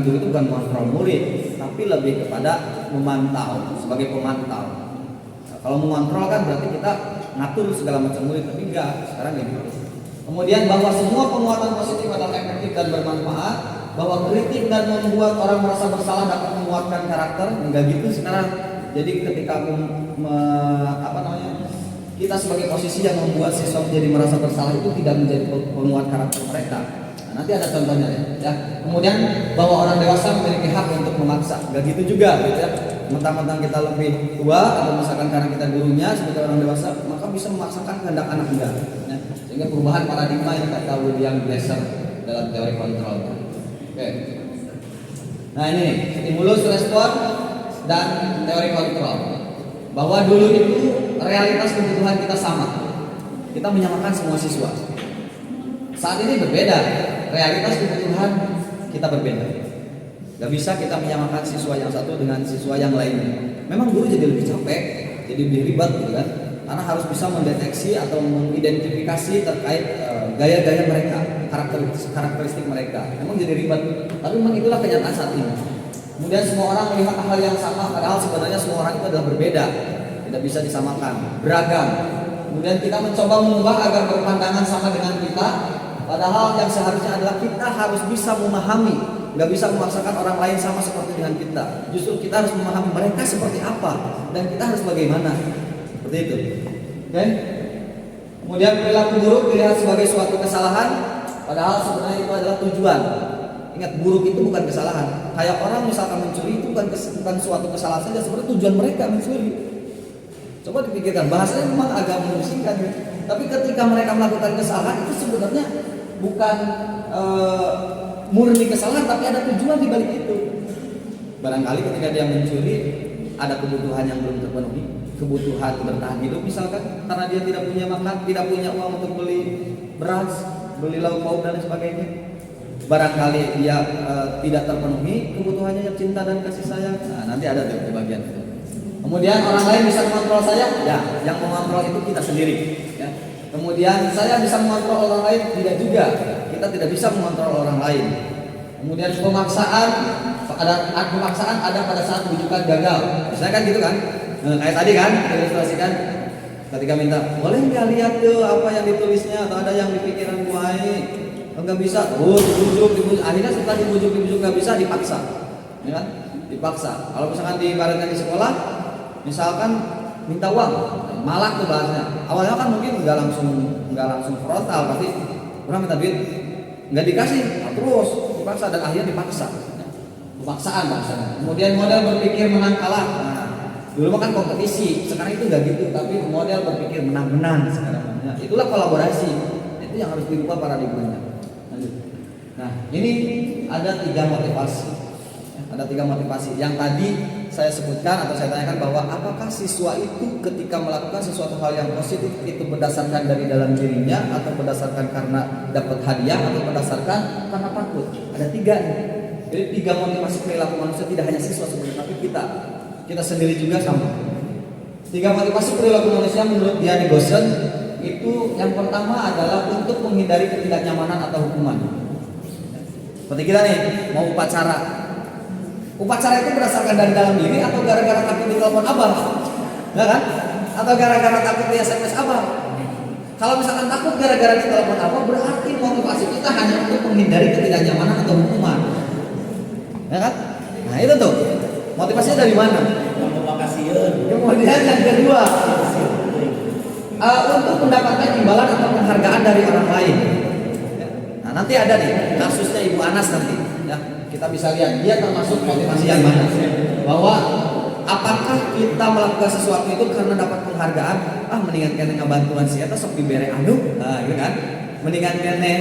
guru itu bukan mengontrol murid, tapi lebih kepada memantau, sebagai pemantau. Nah, kalau mengontrol kan berarti kita ngatur segala macam murid, tapi enggak, sekarang kayak gitu. Kemudian bahwa semua penguatan positif adalah efektif dan bermanfaat, bahwa kritik dan membuat orang merasa bersalah dapat menguatkan karakter, enggak gitu sekarang. Jadi ketika kita sebagai posisi yang membuat siswa menjadi merasa bersalah itu tidak menjadi penguat karakter mereka. Nah, nanti ada contohnya ya. Kemudian bahwa orang dewasa memiliki hak untuk memaksa, enggak gitu juga gitu ya. Mentang-mentang kita lebih tua atau misalkan karena kita gurunya sebagai orang dewasa, maka bisa memaksakan kehendak anak enggak. Ya. Sehingga perubahan paradigma yang kata William Glasser dalam teori kontrol. Oke. Nah ini stimulus respon dan teori kontrol. Bahwa dulu itu realitas kebutuhan kita sama, kita menyamakan semua siswa. Saat ini berbeda, realitas kebutuhan kita berbeda. Gak bisa kita menyamakan siswa yang satu dengan siswa yang lainnya. Memang guru jadi lebih capek, jadi lebih ribet gitu kan, karena harus bisa mendeteksi atau mengidentifikasi terkait gaya-gaya mereka, karakteristik mereka. Memang jadi ribet, tapi memang itulah kenyataan saat ini. Kemudian semua orang melihat hal yang sama, padahal sebenarnya semua orang itu adalah berbeda, tidak bisa disamakan, beragam. Kemudian kita mencoba mengubah agar berpandangan sama dengan kita, padahal yang seharusnya adalah kita harus bisa memahami, nggak bisa memaksakan orang lain sama seperti dengan kita. Justru kita harus memahami mereka seperti apa dan kita harus bagaimana, seperti itu. Oke? Kemudian perilaku buruk dilihat sebagai suatu kesalahan, padahal sebenarnya itu adalah tujuan. Ingat, buruk itu bukan kesalahan. Kayak orang misalkan mencuri itu bukan suatu kesalahan saja, sebenarnya tujuan mereka mencuri. Coba dipikirkan, bahasanya memang agak memusingkan, tapi ketika mereka melakukan kesalahan itu sebenarnya bukan murni kesalahan, tapi ada tujuan di balik itu. Barangkali ketika dia mencuri ada kebutuhan yang belum terpenuhi, kebutuhan bertahan hidup misalkan, karena dia tidak punya makan, tidak punya uang untuk beli beras, beli lauk pauk dan sebagainya. Barangkali dia tidak terpenuhi kebutuhannya yang cinta dan kasih sayang. Nah, nanti ada di bagian itu. Kemudian orang lain bisa mengontrol saya, ya, yang mengontrol itu kita sendiri. Ya. Kemudian saya bisa mengontrol orang lain, tidak juga. Kita tidak bisa mengontrol orang lain. Kemudian pemaksaan ada pada saat rujukan gagal. Misalnya kan gitu kan, kayak tadi kan kita ilustrasikan. Ketika minta, boleh nggak lihat tuh apa yang ditulisnya atau ada yang di pikiran Buai? Nggak bisa, dibujuk, akhirnya setelah dibujuk nggak bisa, dipaksa, ya kan? Dipaksa. Kalau misalkan di ibaratnya di sekolah, misalkan minta uang, malak tuh bahasanya. Awalnya kan mungkin nggak langsung frontal, pasti orang minta duit, nggak dikasih, terus dipaksa dan akhirnya dipaksa. Pemaksaan bahasanya. Kemudian model berpikir menang kalah. Nah, dulu mah kan kompetisi, sekarang itu nggak gitu, tapi model berpikir menang-menang sekarang. Nah, itulah kolaborasi. Itu yang harus dirubah paradigmanya. Nah, ini ada 3 motivasi. Ada 3 motivasi. Yang tadi saya sebutkan atau saya tanyakan bahwa apakah siswa itu ketika melakukan sesuatu hal yang positif itu berdasarkan dari dalam dirinya atau berdasarkan karena dapat hadiah atau berdasarkan karena takut. Ada 3 nih. Jadi 3 motivasi perilaku manusia, tidak hanya siswa sebenarnya, tapi kita sendiri juga sama. 3 motivasi perilaku manusia menurut Diane Goshen itu yang pertama adalah untuk menghindari ketidaknyamanan atau hukuman. Seperti kita nih mau upacara. Upacara itu berdasarkan dari dalam diri atau gara-gara takut ditelepon abang? Ya kan? Atau gara-gara takut di SMS abang? Kalau misalkan takut gara-gara ditelepon abang, berarti motivasi kita hanya untuk menghindari ketidaknyamanan atau hukuman. Ya kan? Nah itu tuh motivasinya dari mana? Kemudian yang kedua, untuk mendapatkan imbalan atau penghargaan dari orang lain. Nah nanti ada nih kasusnya Ibu Anas nanti, ya kita bisa lihat dia termasuk motivasi yang mana. Bahwa apakah kita melakukan sesuatu itu karena dapat penghargaan? Mendingan kene ngabantuan si eta sok dibere anu, nah gitu kan? Mendingan kene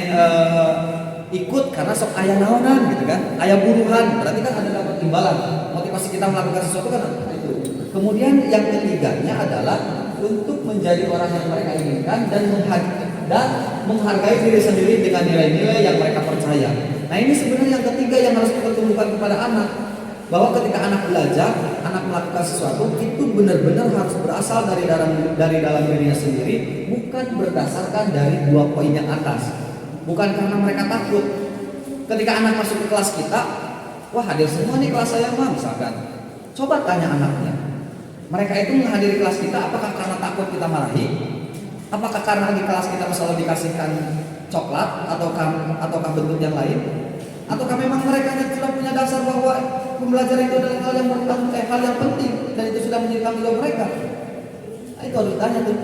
ikut karena sok aya naonan gitu kan, aya buruhan, berarti kan ada dapat imbalan. Motivasi kita melakukan sesuatu kan itu. Kemudian yang ketiganya adalah untuk menjadi orang yang mereka inginkan dan menghargai diri sendiri dengan nilai-nilai yang mereka percaya. Nah ini sebenarnya yang ketiga yang harus kita tumbuhkan kepada anak, bahwa ketika anak belajar, anak melakukan sesuatu itu benar-benar harus berasal dari dalam dirinya sendiri, bukan berdasarkan dari 2 poin yang atas. Bukan karena mereka takut. Ketika anak masuk ke kelas kita, wah hadir semua nih kelas saya mah misalkan. Coba tanya anaknya. Mereka itu menghadiri kelas kita apakah karena takut kita marahi? Apakah karena di kelas kita selalu dikasihkan coklat ataukah bentuk yang lain? Ataukah memang mereka sudah punya dasar bahwa pembelajaran itu adalah hal yang penting dan itu sudah menjadi tanggung jawab mereka? Nah, itu harus ditanya tuh.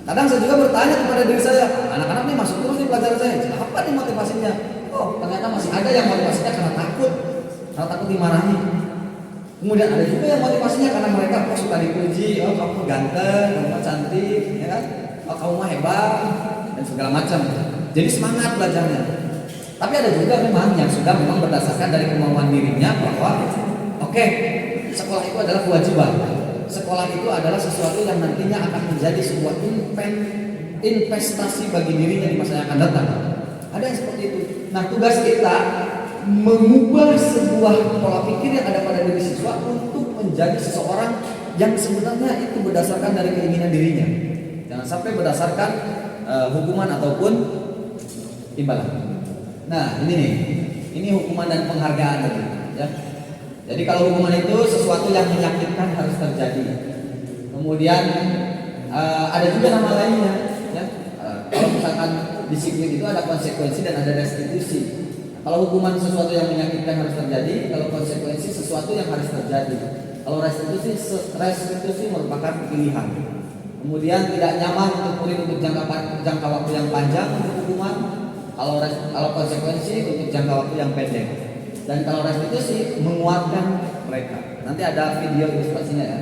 Kadang saya juga bertanya kepada diri saya, anak-anak ini masuk terus di pelajaran saya, apa nih motivasinya? Oh ternyata masih ada yang motivasinya karena takut dimarahi. Kemudian ada juga yang motivasinya karena mereka suka dipuji, oh kamu ganteng, kamu cantik, ya kan? Oh kamu mah hebat dan segala macam. Jadi semangat belajarnya. Tapi ada juga memang yang sudah berdasarkan dari kemauan dirinya bahwa oke, sekolah itu adalah kewajiban. Sekolah itu adalah sesuatu yang nantinya akan menjadi sebuah investasi bagi dirinya di masa yang akan datang. Ada yang seperti itu. Nah tugas kita mengubah sebuah pola pikir yang ada pada diri siswa untuk menjadi seseorang yang sebenarnya itu berdasarkan dari keinginan dirinya. Jangan sampai berdasarkan hukuman ataupun imbalan. Nah ini nih, ini hukuman dan penghargaan tadi, ya. Jadi kalau hukuman itu sesuatu yang menyakitkan harus terjadi. Kemudian ada juga nama lainnya, ya. Kalau misalkan disiplin itu ada konsekuensi dan ada restitusi. Kalau hukuman sesuatu yang menyakitkan harus terjadi, kalau konsekuensi sesuatu yang harus terjadi. Kalau restitusi merupakan pilihan. Kemudian tidak nyaman untuk murid untuk jangka waktu yang panjang untuk hukuman. Kalau konsekuensi untuk jangka waktu yang pendek. Dan kalau restitusi menguatkan mereka. Nanti ada video ilustrasinya ya.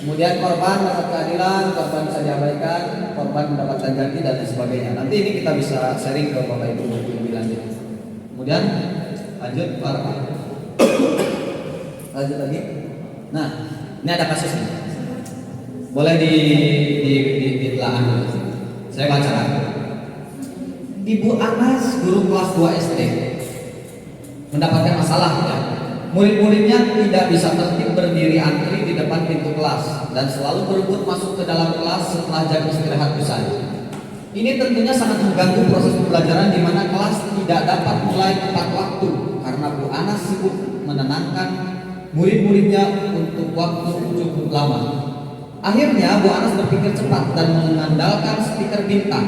Kemudian korban dapat keadilan, korban bisa diabaikan, korban mendapatkan ganti dan lain sebagainya. Nanti ini kita bisa sharing ke Bapak Ibu lebih lanjut. Kemudian lanjut Bapak. Lanjut lagi. Nah, ini ada kasus nih. Boleh ditelaah dulu. Saya bacakan. Ibu Anas, guru kelas 2 SD, mendapatkan masalah ya. Murid-muridnya tidak bisa tertib berdiri antri di depan pintu kelas dan selalu berebut masuk ke dalam kelas setelah jam istirahat usai. Ini tentunya sangat mengganggu proses pembelajaran di mana kelas tidak dapat mulai tepat waktu karena Bu Anas sibuk menenangkan murid-muridnya untuk waktu cukup lama. Akhirnya Bu Anas berpikir cepat dan mengandalkan stiker bintang.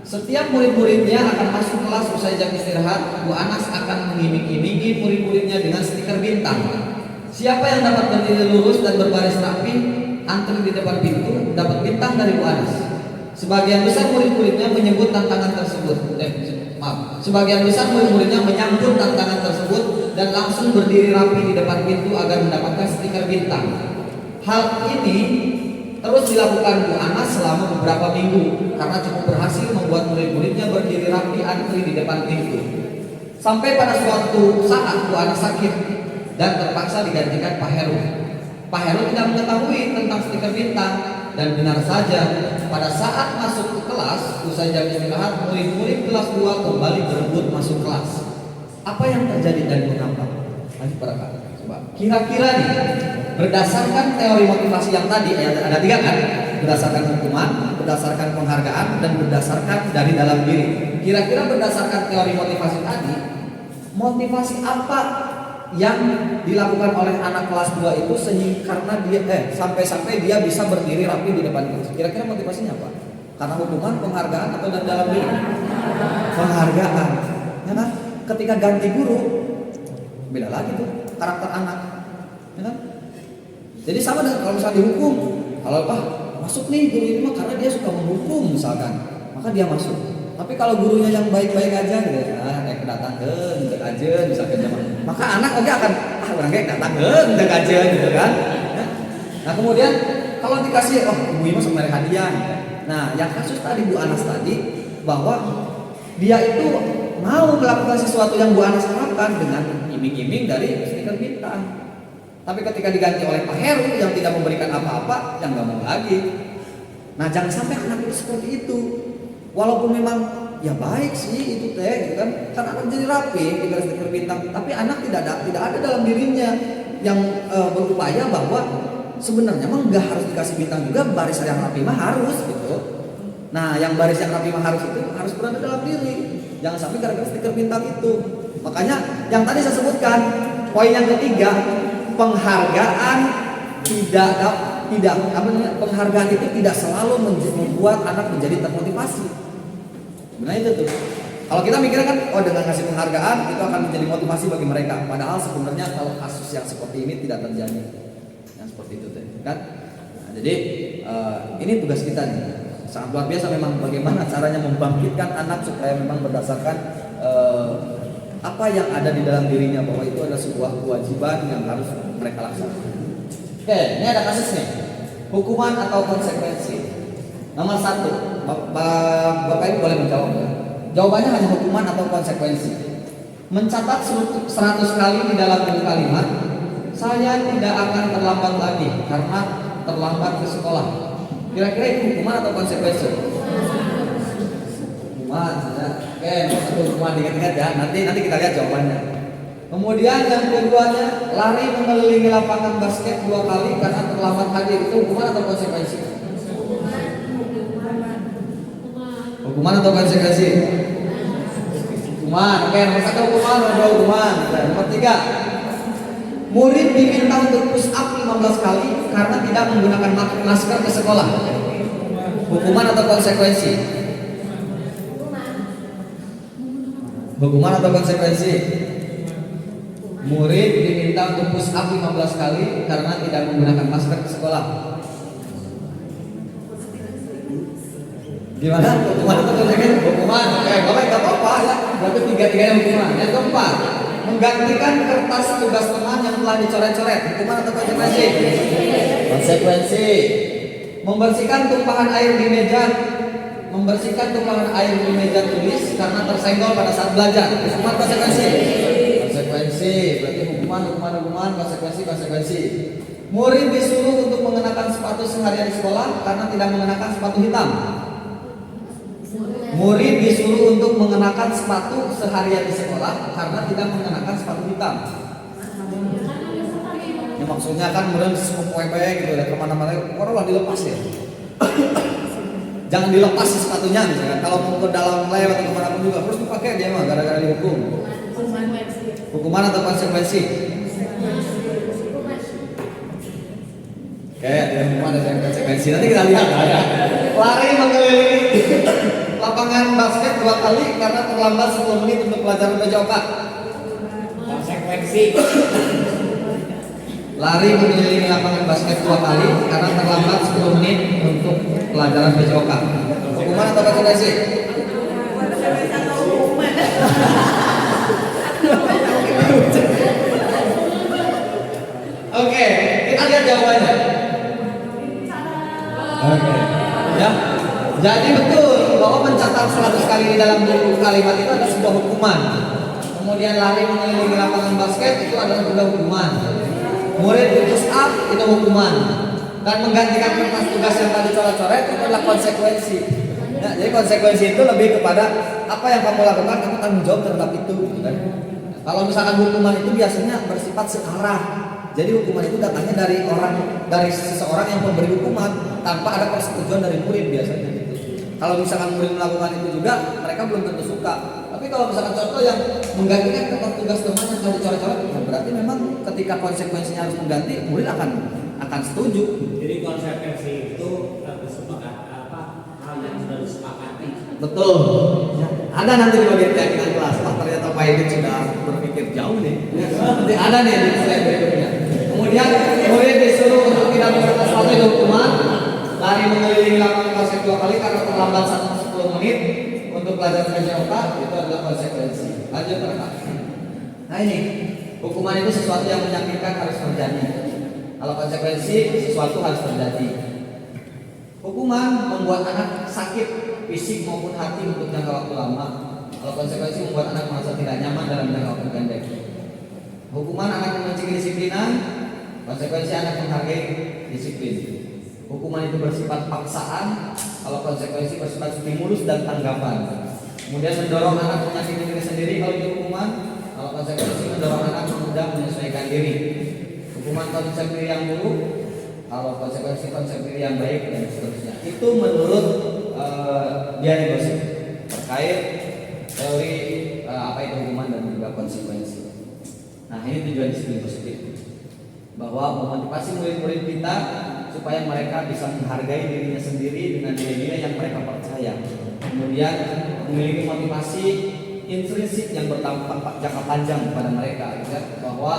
Setiap murid-muridnya akan masuk kelas usai jam istirahat, Bu Anas akan mengiming-imingi murid-muridnya dengan stiker bintang. Siapa yang dapat berdiri lurus dan berbaris rapi, antri di depan pintu, dapat bintang dari Bu Anas. Sebagian besar murid-muridnya menyebut tantangan tersebut. Sebagian besar murid-muridnya menyambut tantangan tersebut dan langsung berdiri rapi di depan pintu agar mendapatkan stiker bintang. Hal ini terus dilakukan Bu Anas selama beberapa minggu karena cukup berhasil membuat murid-muridnya berdiri rapi antri di depan pintu. Sampai pada suatu saat Bu Anas sakit dan terpaksa digantikan Pak Heru. Pak Heru tidak mengetahui tentang stiker bintang dan benar saja pada saat masuk ke kelas usai jam istirahat, murid-murid kelas 2 kembali berebut masuk kelas. Apa yang terjadi dan mengapa? Lanjut para kak. Coba. Kira-kira nih, berdasarkan teori motivasi yang tadi ada 3 kan? Berdasarkan hukuman, berdasarkan penghargaan, dan berdasarkan dari dalam diri. Kira-kira berdasarkan teori motivasi tadi, motivasi apa yang dilakukan oleh anak kelas 2 itu sehingga karena dia sampai-sampai dia bisa berdiri rapi di depan kelas? Kira-kira motivasinya apa? Karena hukuman, penghargaan, atau dari dalam diri? Penghargaan. Ya kan? Ketika ganti guru, beda lagi tuh karakter anak. Ya kan? Jadi sama dengan kalau misalnya dihukum, kalau masuk nih guru ini mah karena dia suka menghukum misalkan, maka dia masuk. Tapi kalau gurunya yang baik-baik aja gitu ya, kayak kedatangan, gitu aja misalkan zaman, maka anak oke akan orang kayak kedatangan, gitu aja gitu kan. Ya. Nah kemudian kalau dikasih ibu ini sama hadiah. Nah yang kasus tadi Bu Anas tadi bahwa dia itu mau melakukan sesuatu yang Bu Anas harapkan dengan iming-iming dari stiker bintang. Tapi ketika diganti oleh Pak Heru yang tidak memberikan apa-apa, yang nggak mau lagi. Nah jangan sampai anak itu seperti itu. Walaupun memang ya baik sih itu gitu kan anak jadi rapi dengan stiker bintang, tapi anak tidak ada dalam dirinya yang berupaya bahwa sebenarnya memang nggak harus dikasih bintang juga, baris yang rapi mah harus gitu. Nah yang baris yang rapi mah harus itu harus berada dalam diri. Jangan sampai gara-gara stiker bintang itu. Makanya yang tadi saya sebutkan poin yang ketiga, penghargaan penghargaan itu tidak selalu membuat anak menjadi termotivasi. Benar itu tuh. Kalau kita mikirnya kan, dengan kasih penghargaan itu akan menjadi motivasi bagi mereka. Padahal sebenarnya kalau kasus yang seperti ini tidak terjadi, yang seperti itu kan. Nah, jadi ini tugas kita nih. Sangat luar biasa memang bagaimana caranya membangkitkan anak supaya memang berdasarkan apa yang ada di dalam dirinya, bahwa itu adalah sebuah kewajiban yang harus mereka laksanakan. Oke, ini ada kasus nih, hukuman atau konsekuensi. Nomor 1, Bapak Ibu boleh menjawab ya? Jawabannya hanya hukuman atau konsekuensi. Mencatat 100 kali di dalam kalimat, saya tidak akan terlambat lagi karena terlambat ke sekolah. Kira-kira itu hukuman atau konsekuensi? Hukuman ya. Oke, satu hukuman diingat-ingat ya. Nanti kita lihat jawabannya. Kemudian yang keduanya, lari mengelilingi lapangan basket 2 kali karena terlambat hadir. Itu hukuman atau konsekuensi? Hukuman atau konsekuensi? Hukuman. Oke, nomor 1 hukuman, nomor 2 hukuman. Nomor 3, murid diminta untuk push up 15 kali karena tidak menggunakan masker ke sekolah. Hukuman atau konsekuensi? Hukuman atau konsekuensi? Murid diminta untuk push up 15 kali karena tidak menggunakan masker ke sekolah. Gimana? Hukuman atau konsekuensi? Hukuman. Oke, Bapak enggak apa-apa ya. Berarti 3-3 hukuman. Yang keempat, menggantikan kertas tugas teman yang telah dicoret-coret. Hukuman atau konsekuensi? Konsekuensi. Membersihkan tumpahan air di meja. Membersihkan tumpahan air di meja tulis karena tersenggol pada saat belajar. Hukuman, konsekuensi? Konsekuensi. Berarti hukuman, konsekuensi. Murid disuruh untuk mengenakan sepatu seharian di sekolah karena tidak mengenakan sepatu hitam. Murid disuruh untuk mengenakan sepatu seharian di sekolah karena tidak mengenakan sepatu hitam. Ya maksudnya kan kemudian semuanya gitu ya, kemana-mana orang lah dilepas ya. Jangan dilepas sepatunya misalkan. Kalau mau ke dalam lewat atau kemana pun juga harus dipakai dia mah gara-gara dihukum. Hukuman atau konsekuensi? Tidak semua ada yang konsekuensi. Nanti kita lihat ya. Lari mengelilingi lapangan basket 2 kali karena terlambat 10 menit untuk pelajaran PJOK. Konsekuensi. Lari mengelilingi lapangan basket 2 kali karena terlambat 10 menit untuk pelajaran PJOK. Hukuman atau konsekuensi? Oke, kita lihat jawabannya. Oke. Ya. Jadi betul bahwa mencatat 100 kali di dalam buku kalimat itu adalah sebuah hukuman. Kemudian lari mengelilingi lapangan basket itu adalah juga hukuman. Murid putus up itu hukuman. Dan menggantikan kertas tugas yang tadi coret-coret itu adalah konsekuensi. Ya, jadi konsekuensi itu lebih kepada apa yang kamu lakukan, kamu tanggung jawab terhadap itu. Gitu kan? Kalau misalkan hukuman itu biasanya bersifat searah. Jadi hukuman itu datangnya dari seseorang yang memberi hukuman tanpa ada persetujuan dari murid biasanya gitu. Kalau misalkan murid melakukan itu juga, mereka belum tentu suka. Tapi kalau misalkan contoh yang menggantikan kertas tugas teman yang tadi coret-coret, berarti memang ketika konsekuensinya harus mengganti, murid akan setuju. Jadi konsekuensi itu hal yang sudah disepakati. Betul. Ya, ada nanti di bagian keyakinan kelas. Ternyata Pak Edit sudah berpikir jauh nih. Nanti ada nih di slide berikutnya. Kemudian murid disuruh untuk tidak melakukan sesuatu itu hukuman. Lari mengelilingi lapangan basket 2 kali karena terlambat 10 menit untuk pelajaran PJOK, itu adalah konsekuensi. Lanjut Pak. Nah ini hukuman itu sesuatu yang menyakitkan harus terjadi. Kalau konsekuensi sesuatu harus terjadi. Hukuman membuat anak sakit fisik maupun hati untuk jangka waktu lama. Kalau konsekuensi membuat anak merasa tidak nyaman dalam jangka waktu pendek. Hukuman anak membenci kedisiplinan, konsekuensi anak menghargai disiplin. Hukuman itu bersifat paksaan, kalau konsekuensi bersifat stimulus dan tanggapan. Kemudian mendorong anak menyakiti diri sendiri kalau itu hukuman, kalau konsekuensi mendorong anak mudah menyesuaikan diri. Hukuman konsep diri yang buruk, kalau konsekuensi konsep diri yang baik dan seterusnya. Itu menurut Dian Gosip terkait teori apa itu hukuman dan juga konsekuensi. Nah ini tujuan disiplin positif, bahwa memotivasi murid-murid kita supaya mereka bisa menghargai dirinya sendiri dengan nilai-nilai yang mereka percaya. Kemudian memiliki motivasi intrinsik yang berdampak jangka panjang kepada mereka, ya, bahwa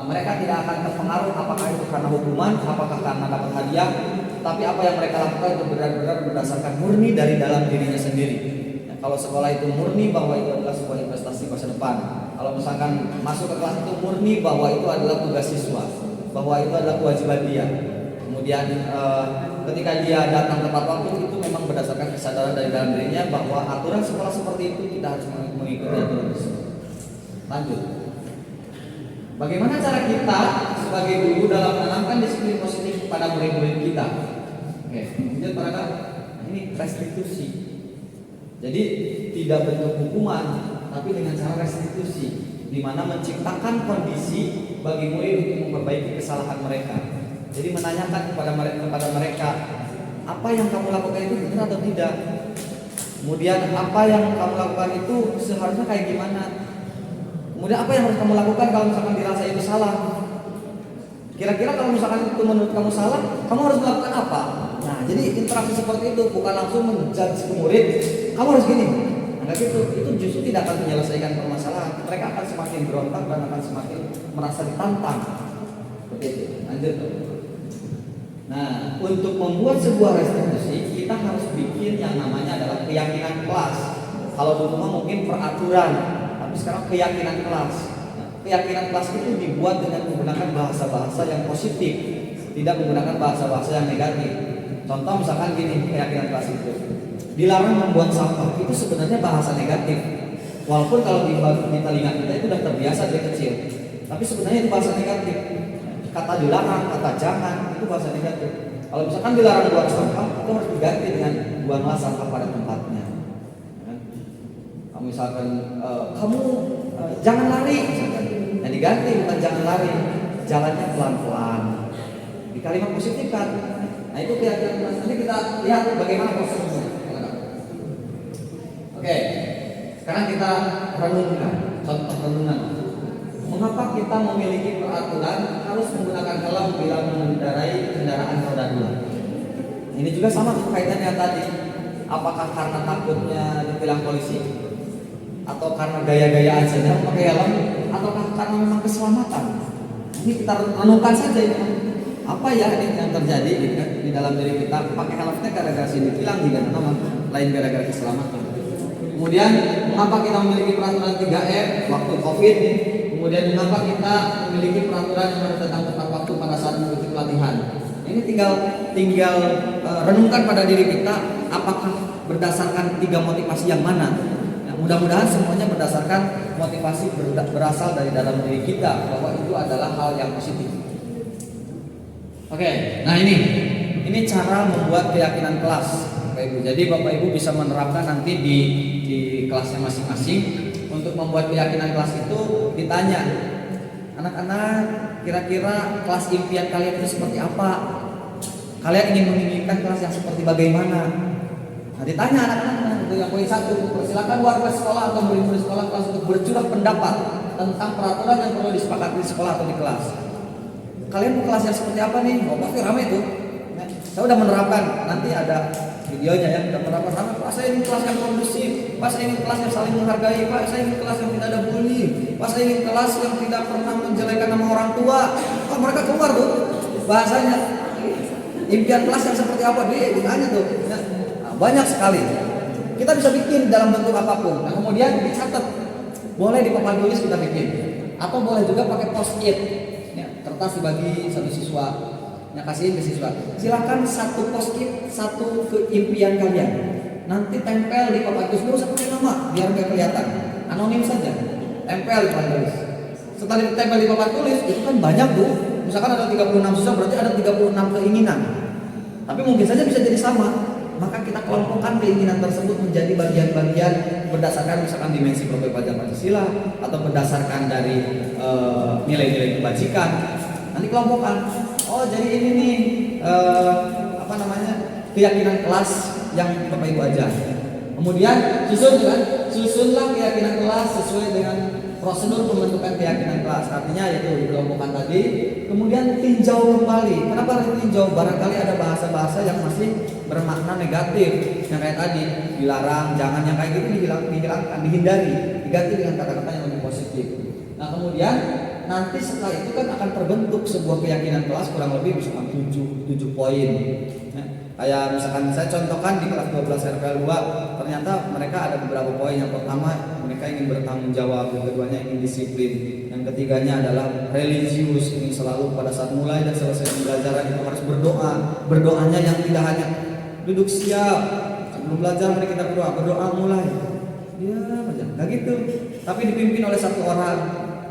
mereka tidak akan terpengaruh apakah itu karena hukuman, apakah karena dapat hadiah, tapi apa yang mereka lakukan itu benar-benar berdasarkan murni dari dalam dirinya sendiri. Ya, kalau sekolah itu murni bahwa itu adalah sebuah investasi masa depan. Kalau misalkan masuk ke kelas itu murni bahwa itu adalah tugas siswa, bahwa itu adalah kewajiban dia. Kemudian ketika dia datang tepat waktu, itu memang berdasarkan kesadaran dari dalam dirinya bahwa aturan sekolah seperti itu kita harus mengikuti aturan tersebut. Lanjut. Bagaimana cara kita sebagai guru dalam menanamkan disiplin positif kepada murid-murid kita? Oke, kemudian pada ini restitusi. Jadi tidak bentuk hukuman, tapi dengan cara restitusi, di mana menciptakan kondisi bagi murid untuk memperbaiki kesalahan mereka. Jadi menanyakan kepada mereka apa yang kamu lakukan itu benar atau tidak. Kemudian apa yang kamu lakukan itu seharusnya kayak gimana. Kemudian apa yang harus kamu lakukan kalau misalkan dirasa itu salah. Kira-kira kalau misalkan itu menurut kamu salah, kamu harus melakukan apa? Nah, jadi interaksi seperti itu bukan langsung menjudge murid, kamu harus gini. Enggak gitu, itu justru tidak akan menyelesaikan permasalahan. Mereka akan semakin berontak dan akan semakin merasa ditantang. Seperti itu. Lanjut. Nah, untuk membuat sebuah restitusi, kita harus bikin yang namanya adalah keyakinan kelas. Kalau dulu mah mungkin peraturan, tapi sekarang keyakinan kelas. Nah, keyakinan kelas itu dibuat dengan menggunakan bahasa-bahasa yang positif, tidak menggunakan bahasa-bahasa yang negatif. Contoh misalkan gini, keyakinan kelas itu dilarang membuang sampah, itu sebenarnya bahasa negatif. Walaupun kalau di telinga kita itu sudah terbiasa dari kecil, tapi sebenarnya itu bahasa negatif. Kata dilarang, kata jangan, itu bahasa negatif. Kalau misalkan dilarang buang sampah, itu harus diganti dengan buanglah sampah pada tempatnya. Kalau misalkan kamu jangan lari, misalkan, yang diganti bukan jangan lari, jalannya pelan-pelan. Di kalimat positif kan. Nah itu keyakinan. Nanti kita lihat bagaimana prosesnya. Oke, sekarang kita renungkan contoh renungan. mengapa kita memiliki peraturan harus menggunakan helm bila mengendarai kendaraan roda 2? Ini juga sama kaitannya tadi. Apakah karena takutnya ditilang polisi? Atau karena gaya-gayaan saja pakai helm? Ataukah karena memang keselamatan? Ini kita renungkan saja ini. Apa ya yang terjadi di dalam diri kita? Pakai helmnya gara-gara ditilang juga nama lain gara-gara keselamatan. Kemudian mengapa kita memiliki peraturan 3M waktu Covid? Kemudian mengapa kita memiliki peraturan yang harus datang tepat waktu pada saat mengikuti pelatihan? Ini tinggal renungkan pada diri kita, apakah berdasarkan 3 motivasi yang mana? Nah, mudah-mudahan semuanya berdasarkan motivasi berasal dari dalam diri kita, bahwa itu adalah hal yang positif. Oke, nah ini cara membuat keyakinan kelas, Bapak Ibu. Jadi Bapak Ibu bisa menerapkan nanti di kelasnya masing-masing. Untuk membuat keyakinan kelas itu ditanya, anak-anak, kira-kira kelas impian kalian itu seperti apa? Kalian ingin menginginkan kelas yang seperti bagaimana? Nah, ditanya anak-anak, itu yang poin 1. Persilakan warga sekolah atau murid-murid sekolah kelas untuk bercurah pendapat tentang peraturan yang perlu disepakati di sekolah atau di kelas. Kalian mau kelas yang seperti apa nih? Oh, pasti ramai tuh. Nah, saya udah menerapkan, nanti ada videonya ya, udah menerapkan ramai. Pak, saya ingin kelas yang kondusif. Pak, saya ingin kelas yang saling menghargai. Pak, saya ingin kelas yang tidak ada bully. Pak, saya ingin kelas yang tidak pernah menjelekan nama orang tua. Oh, mereka keluar tuh bahasanya. Impian kelas yang seperti apa? Dia ditanya tuh. Nah, banyak sekali. Kita bisa bikin dalam bentuk apapun. Nah, kemudian dicatat. Boleh di papan tulis kita bikin. Atau boleh juga pakai post-it. Kertas dibagi satu siswa, yang kasihin ke siswa. Silakan satu post-it, satu keimpian kalian. Nanti tempel di papan tulis, nggak usah pakai nama, biar nggak kelihatan. Anonim saja. Tempel di papan tulis. Setelah ditempel di papan tulis, itu kan banyak tuh. Misalkan ada 36 siswa, berarti ada 36 keinginan. Tapi mungkin saja bisa jadi sama. Maka kita kelompokkan keinginan tersebut menjadi bagian-bagian berdasarkan misalkan dimensi profil pelajaran Pancasila atau berdasarkan dari nilai-nilai kebajikan. Nanti kelompokkan. Oh, jadi ini nih keyakinan kelas yang Bapak Ibu ajar. Kemudian susunlah keyakinan kelas sesuai dengan prosedur pembentukan keyakinan kelas. Artinya yaitu dikelompokkan tadi. Kemudian tinjau kembali. Kenapa harus tinjau? Barangkali ada bahasa-bahasa yang masih bermakna negatif. Yang kayak tadi dilarang, jangan, yang kayak gitu dihilangkan, dihindari, diganti dengan kata-kata yang lebih positif. Nah, kemudian nanti setelah itu kan akan terbentuk sebuah keyakinan kelas kurang lebih misalkan 7 poin. Nah, kayak misalkan saya contohkan di kelas 12 RPL 2, ternyata mereka ada beberapa poin. Yang pertama, mereka ingin bertanggung jawab, yang keduanya ingin disiplin, yang ketiganya adalah religius, ingin selalu pada saat mulai dan selesai pembelajaran itu harus berdoa. Berdoanya yang tidak hanya duduk siap, sebelum belajar mari kita berdoa mulai. Ya, nggak gitu. Tapi dipimpin oleh satu orang.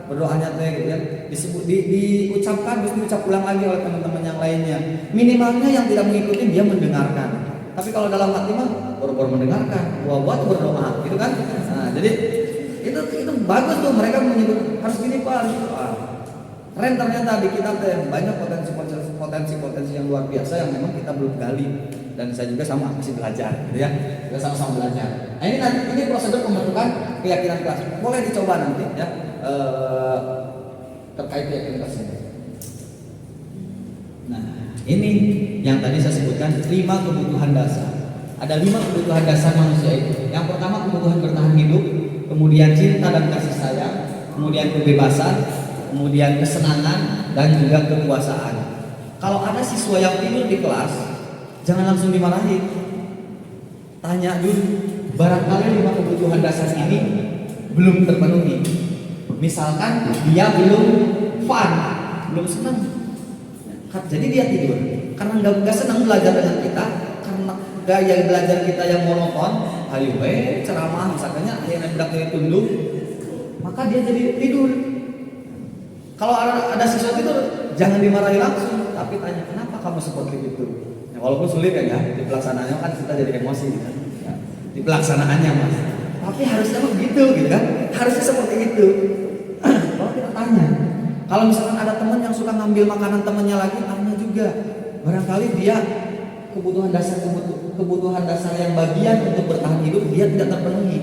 Berdoanya gitu ya, diucapkan terus diucap ulang lagi oleh teman-teman yang lainnya. Minimalnya yang tidak mengikuti dia mendengarkan. Tapi kalau dalam hati mah baru mendengarkan, buat berdoa, gitu kan? Nah, jadi itu bagus tuh, mereka menyebut harus gini Pak. Keren ternyata di kita banyak potensi yang luar biasa yang memang kita belum gali. Dan saya juga sama masih belajar, gitu ya. Kita sama-sama belajar. Nah, ini prosedur pembentukan keyakinan kelas. Boleh dicoba nanti ya. Terkait keyakinan kelas ini. Nah, ini yang tadi saya sebutkan 5 kebutuhan dasar. Ada 5 kebutuhan dasar manusia itu. Yang pertama kebutuhan bertahan hidup, kemudian cinta dan kasih sayang, kemudian kebebasan, kemudian kesenangan, dan juga kekuasaan. Kalau ada siswa yang tidur di kelas, jangan langsung dimarahin. Tanya dulu, barangkali 5 kebutuhan dasar ini belum terpenuhi. Misalkan dia belum fun, belum senang, jadi dia tidur karena nggak senang belajar dengan kita, karena gaya belajar kita yang monoton, ayo ceramah misalnya, yang bedak dari tunduk, maka dia jadi tidur. Kalau ada siswa tidur, jangan dimarahi langsung, tapi tanya kenapa kamu seperti itu. Ya, walaupun sulit kan ya, di pelaksanaannya kan kita jadi emosi gitu kan, ya, di pelaksanaannya mas. Tapi harusnya begitu gitu kan, harusnya seperti itu. Kalau kita tanya, kalau misalkan ada teman yang suka ngambil makanan temannya lagi, tanya juga. Barangkali dia kebutuhan dasar yang bagian untuk bertahan hidup dia tidak terpenuhi.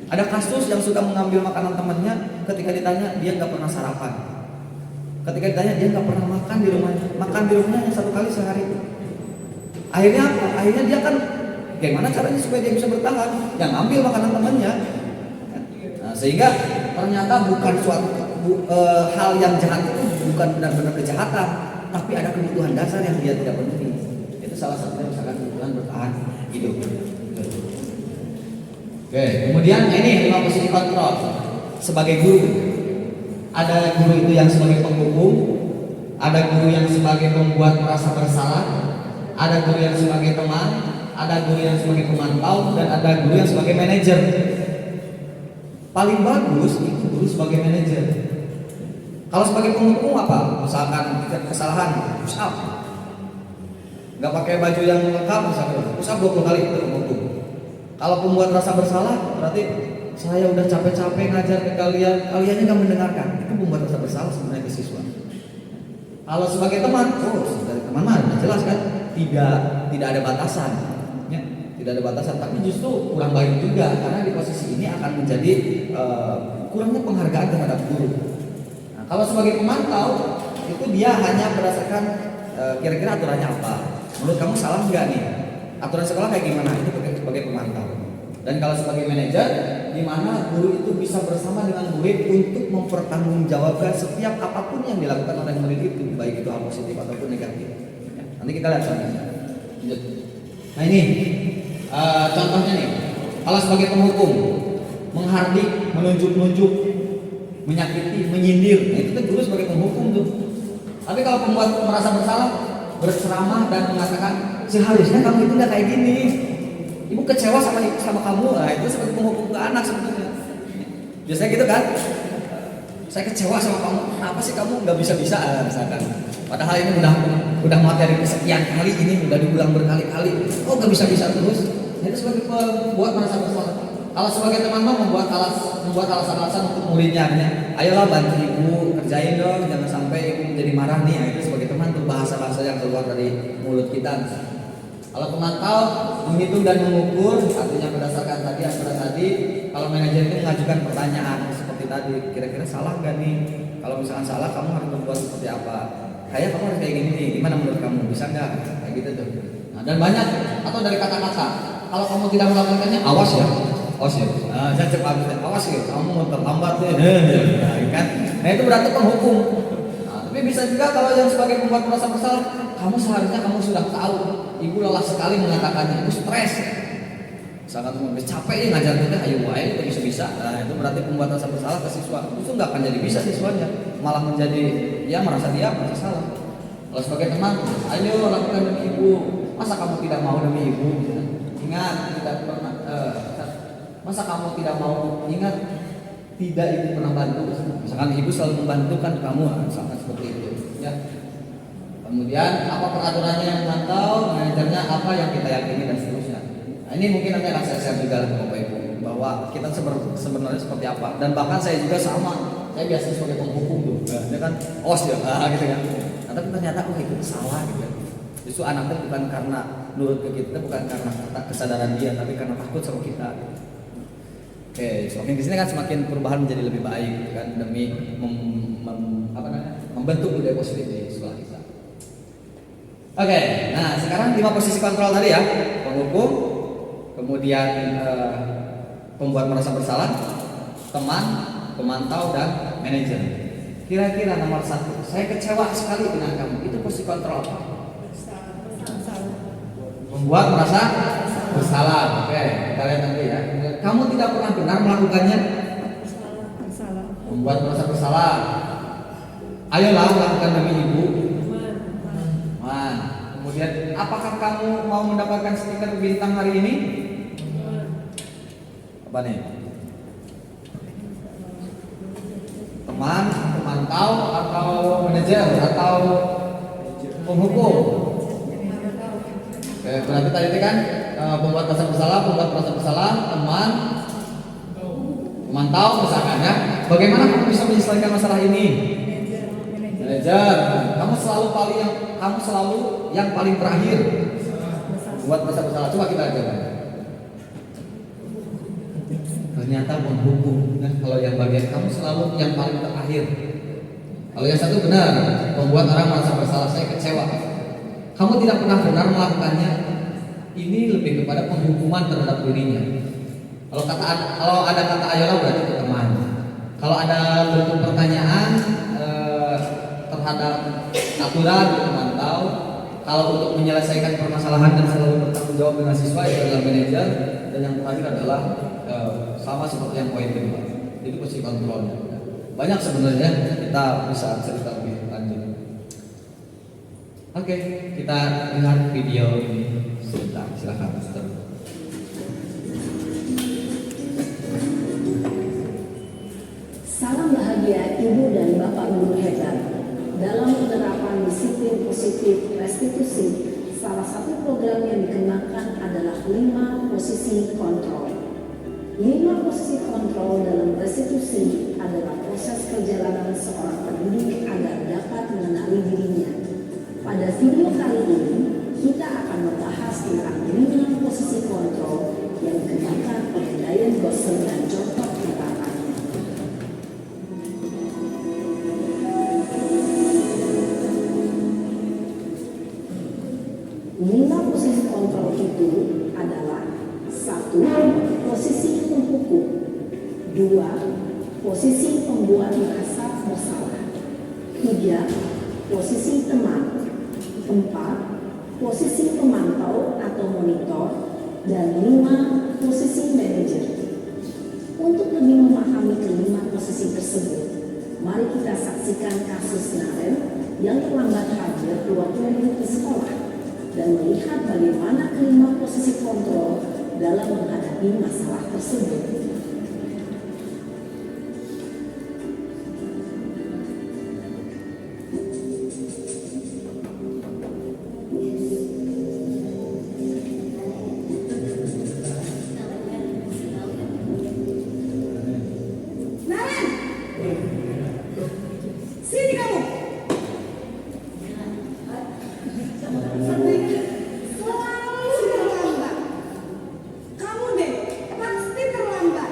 Ada kasus yang suka mengambil makanan temannya, ketika ditanya dia nggak pernah sarapan. Ketika ditanya dia nggak pernah makan di rumahnya, makan di rumahnya hanya 1 kali sehari. Akhirnya apa? Akhirnya dia kan gimana caranya supaya dia bisa bertahan? Yang ngambil makanan temannya. Nah, sehingga ternyata bukan suatu hal yang jahat itu bukan benar-benar kejahatan, tapi ada kebutuhan dasar yang dia tidak penuhi. Itu salah satunya misalkan kebutuhan bertahan hidup. Oke, kemudian ini 5 posisi kontrol sebagai guru. Ada guru itu yang sebagai penghukum, ada guru yang sebagai pembuat merasa bersalah, ada guru yang sebagai teman, ada guru yang sebagai pemantau, dan ada guru yang sebagai manajer. Paling bagus itu guru sebagai manajer. Kalau sebagai penghukum apa? Misalkan kesalahan, push up, nggak pakai baju yang lengkap, misalkan push up 20 kali itu penghukum. Kalau pembuat rasa bersalah, berarti saya udah capek-capek ngajar ke kalian, kaliannya nggak mendengarkan. Itu pembuat rasa bersalah sebenarnya ke siswa. Kalau sebagai teman, sebagai teman mah jelas kan, tidak ada batasan, ya, tidak ada batasan. Tapi justru kurang baik juga karena di posisi ini akan menjadi kurangnya penghargaan terhadap guru. Nah, kalau sebagai pemantau, itu dia hanya berdasarkan kira-kira aturannya apa. Menurut kamu salah nggak nih? Aturan sekolah kayak gimana? Itu sebagai pemantau. Dan kalau sebagai manajer, di mana guru itu bisa bersama dengan murid untuk mempertanggungjawabkan setiap apapun yang dilakukan oleh murid itu, baik itu hal positif ataupun negatif. Ya, nanti kita lihat contohnya. Nah ini contohnya nih. Kalau sebagai penghukum, menghardik, menunjuk-nunjuk, menyakiti, menyindir, nah, itu kan guru sebagai penghukum tuh. Tapi kalau pembuat merasa bersalah, berceramah dan mengatakan seharusnya kamu itu nggak kayak gini, ibu kecewa sama kamu, nah itu sebagai penghukum ke anak sebetulnya. Biasanya gitu kan, saya kecewa sama kamu, kenapa sih kamu nggak bisa-bisa, misalkan. Padahal ini udah materi kesekian kali, ini udah diulang berkali-kali, oh nggak bisa-bisa terus. Nah, itu sebagai pembuat merasa bersalah. Kalau sebagai teman membuat alasan-alasan untuk muridnya, ayolah bantu ibu kerjain dong, jangan sampai ibu menjadi marah nih. Nah, itu sebagai teman tuh bahasa-bahasa yang keluar dari mulut kita. Kalau pemantau menghitung dan mengukur, artinya berdasarkan tadi. Kalau manajer itu mengajukan pertanyaan seperti tadi, kira-kira salah nggak nih? Kalau misalkan salah, kamu harus berbuat seperti apa? Kayak kamu harus kayak gini nih, gimana menurut kamu? Bisa nggak? Kayak gitu tuh. Nah, dan banyak atau dari kata-kata. Kalau kamu tidak melakukannya, awas ya. Saya cepat, awas ya, kamu mau terlambat deh. Kan? Nah itu berarti penghukum. Nah, tapi bisa juga kalau yang sebagai pembuat merasa bersalah, kamu seharusnya kamu sudah tahu. Ibu lelah sekali mengatakannya, ibu stres. Misalkan kamu capek ya ngajar kita, ayo wae kita bisa-bisa. Nah itu berarti pembuat rasa bersalah ke siswa. Itu nggak akan jadi bisa siswanya, malah menjadi dia merasa salah. Kalau sebagai teman, ayo lakukan demi ibu. Masa kamu tidak mau demi ibu? Ingat tidak pernah. Masa kamu tidak mau ingat tidak ibu pernah bantu? Misalkan ibu selalu membantu kan kamu, misalkan seperti itu, ya. Kemudian apa peraturannya yang memantau, manajernya apa yang kita yakini dan seterusnya. Nah, ini mungkin nanti akan saya share juga dengan Bapak Ibu bahwa kita sebenarnya seperti apa. Dan bahkan saya juga sama, saya biasa sebagai penghukum tuh, dia kan gitu kan. Nah, tapi ternyata itu salah gitu. Justru anaknya bukan karena nurut ke kita, bukan karena kesadaran dia, tapi karena takut sama kita. Oke, semakin kesini kan semakin perubahan menjadi lebih baik, kan demi membentuk budaya positif di sekolah kita. Oke, nah sekarang 5 posisi kontrol tadi ya, penghukum, kemudian pembuat merasa bersalah, teman, pemantau dan manajer. Kira-kira nomor 1, saya kecewa sekali dengan kamu. Itu posisi kontrol apa? Membuat merasa bersalah. Oke, kita lihat nanti ya. Kamu tidak pernah benar melakukannya. Membuat merasa bersalah. Ayolah lakukan demi ibu. Kemudian, apakah kamu mau mendapatkan stiker bintang hari ini? Apa nih? Teman, pemantau, atau manajer, atau penghukum? Oke, berarti tadi kan pembuat merasa bersalah, teman, pemantau misalkan ya. Bagaimana kamu bisa menyelesaikan masalah ini? Manajer, kamu selalu yang paling terakhir buat merasa bersalah. Coba kita aja. ternyata menghukum. Nah, kalau yang bagian kamu selalu yang paling terakhir. Kalau yang satu benar, membuat orang merasa bersalah, saya kecewa. Kamu tidak pernah benar melakukannya. Ini lebih kepada penghukuman terhadap dirinya. Kalau ada kata ayolah berarti itu teman. Kalau ada bentuk pertanyaan terhadap aturan teman tahu. Kalau untuk menyelesaikan permasalahan dan selalu bertanggung jawab dengan siswa itu adalah manajer. Dan yang terakhir adalah sama seperti yang poin kedua. Itu posisi kontrolnya. Banyak sebenarnya, kita bisa cerita lebih lanjut. Oke, kita lihat video ini sebentar. Silakan, Mister. Salam bahagia Ibu dan Bapak Guru hebat. Dalam penerapan disiplin positif restitusi, salah satu program yang dikenakan adalah 5 posisi kontrol. 5 posisi kontrol dalam restitusi adalah proses perjalanan seorang pendidik agar dapat mengenali dirinya. Pada video kali ini, kita akan membahas tentang 5 posisi kontrol yang dikenakan oleh Diane Gosser dan contoh penerapannya. 5 posisi kontrol itu adalah 1. Posisi penghukum. 2. Posisi pembuat merasa bersalah. 3. Posisi teman. 4. Posisi pemantau atau monitor. Dan 5. Posisi manajer. Untuk lebih memahami kelima posisi tersebut, mari kita saksikan kasus Naren yang terlambat hadir 20 menit di sekolah dan melihat bagaimana kelima posisi kontrol dalam menghadapi masalah tersebut. Naren, sini kamu. Selalu terlambat. Kamu deh pasti terlambat.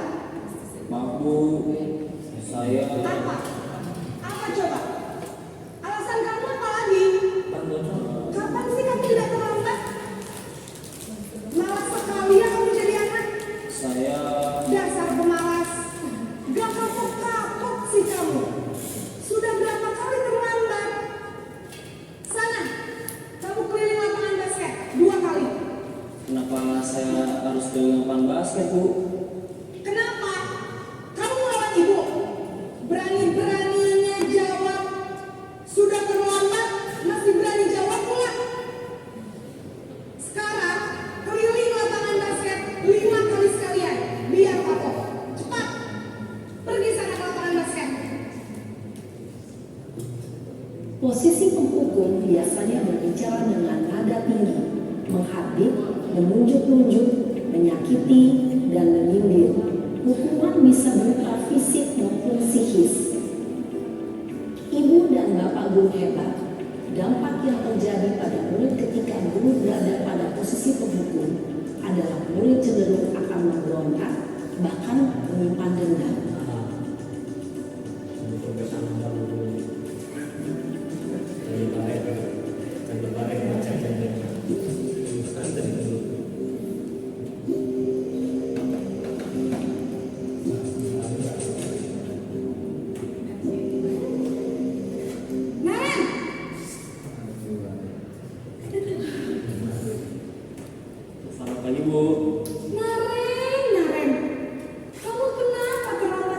Maaf Bu, saya Apa? Apa coba? Alasan kamu apa lagi? Kapan sih kamu tidak terlambat? Malas sekali ya kamu jadi anak. saya Dasar pemalas. Gak kapok-kapok sih kamu. Sudah berapa kali terlambat? Sana, kamu keliling lapangan basket 2 kali. kenapa saya harus ke lapangan basket Bu? Kenapa? Kamu melawan ibu. Berani-beraninya jawab. Sudah terlambat, masih berani jawab pula. Sekarang, keliling lapangan basket 5 kali sekalian. Biar kapok. Cepat. Pergi sana ke lapangan basket. Posisi penghukum biasanya berbicara dengan nada tinggi, menghardik, menunjuk-nunjuk, menyakiti, dan menyindir. Hukuman bisa berupa fisik maupun psikis. Ibu dan Bapak Guru hebat, dampak yang terjadi pada murid ketika guru berada pada posisi penghukum adalah murid cenderung akan memberontak, bahkan menyimpan dendam. Naren, Selamat pagi Bu. Naren. Kamu kenapa terlambat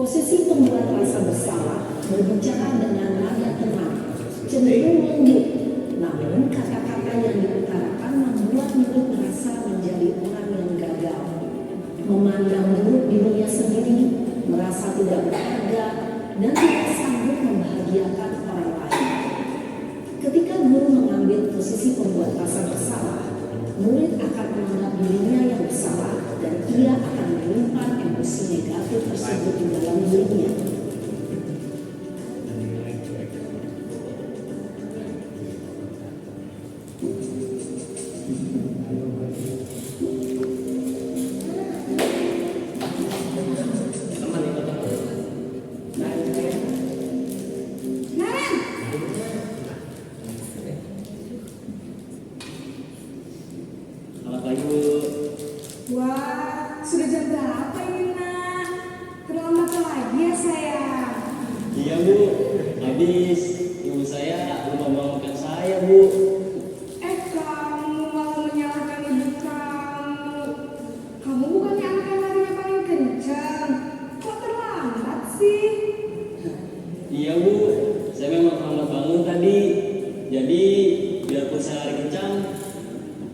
Posisi pembuat rasa bersalah berbicara dengan nada tenang, cenderung lembut, namun kata-kata yang diutarakan membuat murid merasa menjadi orang yang gagal, memandang buruk dirinya sendiri, merasa tidak berharga, dan tidak sanggup membahagiakan orang lain. Ketika guru mengambil posisi pembuat rasa bersalah, murid akan menganggap dirinya yang bersalah dan ia akan menyimpan emosi negatif tersebut di dalam dirinya. Selamat pagi Bu. Wah, sudah jam berapa ini nak? Terlambat lagi ya sayang. Iya Bu, habis ibu saya lupa bangunkan saya Bu. Kamu malah menyalahkan ibu kamu. Kamu bukannya anak yang larinya paling kencang. Kok terlambat sih? Iya Bu, saya memang terlambat bangun tadi. Jadi biarpun saya lari kencang,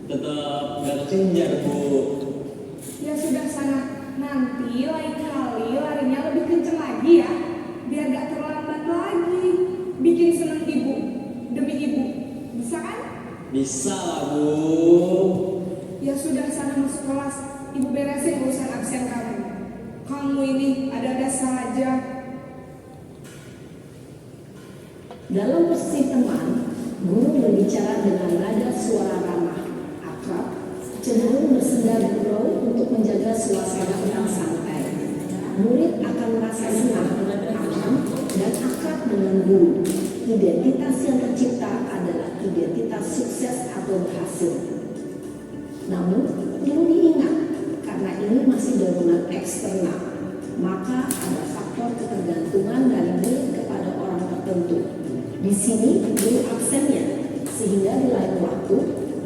tetap gak kekejar Bu. Ya sudah sana. Nanti lain kali larinya lebih kencang lagi ya. Biar gak terlambat lagi. Bikin seneng ibu. Demi ibu. Bisa kan? Bisa lah Bu. Ya sudah sana masuk kelas. Ibu beresin urusan absen kamu. Kamu ini ada-ada saja. Dalam posisi teman, guru berbicara dengan nada suara ramah, akrab, cenderung bersenda gurau untuk menjaga suasana yang santai. Murid akan merasa senang, aman, dan akrab dengan guru. Identitas yang tercipta adalah identitas sukses atau berhasil. Namun, perlu diingat, karena ini masih dorongan eksternal, maka ada faktor ketergantungan dari murid kepada orang tertentu. Di sini guru absennya, sehingga di lain waktu